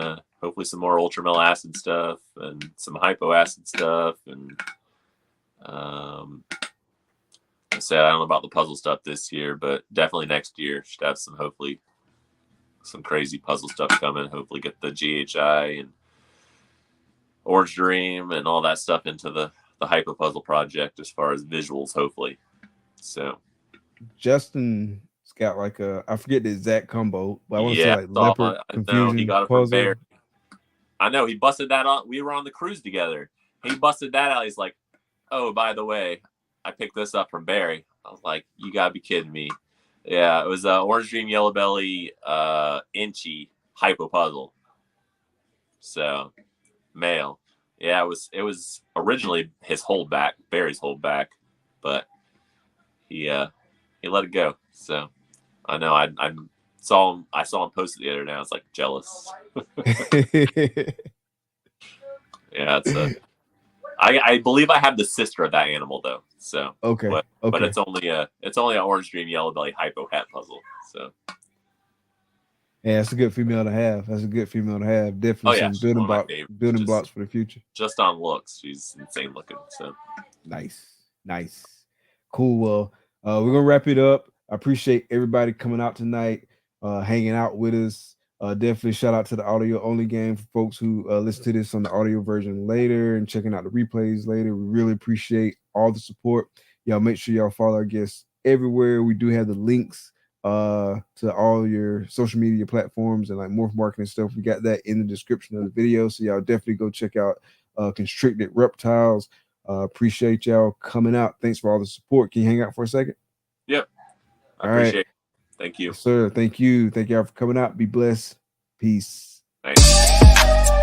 Hopefully some more ultramel acid stuff and some hypo acid stuff. And I said, I don't know about the puzzle stuff this year, but definitely next year should have hopefully some crazy puzzle stuff coming. Hopefully get the GHI and Orange Dream and all that stuff into the hypo puzzle project as far as visuals, hopefully. So Justin's got like I forget the exact combo, but I want to say like leopard confusion. He got it from Bear. I know he busted that out. We were on the cruise together. He busted that out. He's like, "Oh, by the way, I picked this up from Barry." I was like, "You gotta be kidding me!" Yeah, it was Orange Dream Yellow Belly Inchy hypo puzzle. So male, Yeah, it was originally his holdback, Barry's holdback, but he let it go. So I know I saw him post it the other day. I was like jealous. Yeah, it's I believe I have the sister of that animal though. So okay. But it's only an orange dream yellow belly hypo hat puzzle. So yeah, it's a good female to have. That's a good female to have. Definitely some she's one of my favorites. Building blocks for the future. Just on looks, she's insane looking. So nice, cool. Well, we're gonna wrap it up. I appreciate everybody coming out tonight, hanging out with us. Definitely shout out to the audio only game for folks who listen to this on the audio version later and checking out the replays later. We really appreciate all the support. Y'all make sure y'all follow our guests everywhere. We do have the links to all your social media platforms and like morph marketing stuff. We got that in the description of the video, so y'all definitely go check out Constricted Reptiles. Appreciate y'all coming out. Thanks for all the support. Can you hang out for a second? Yep. I appreciate it. Thank you. Yes, sir. Thank you. Thank y'all for coming out. Be blessed. Peace. Thanks.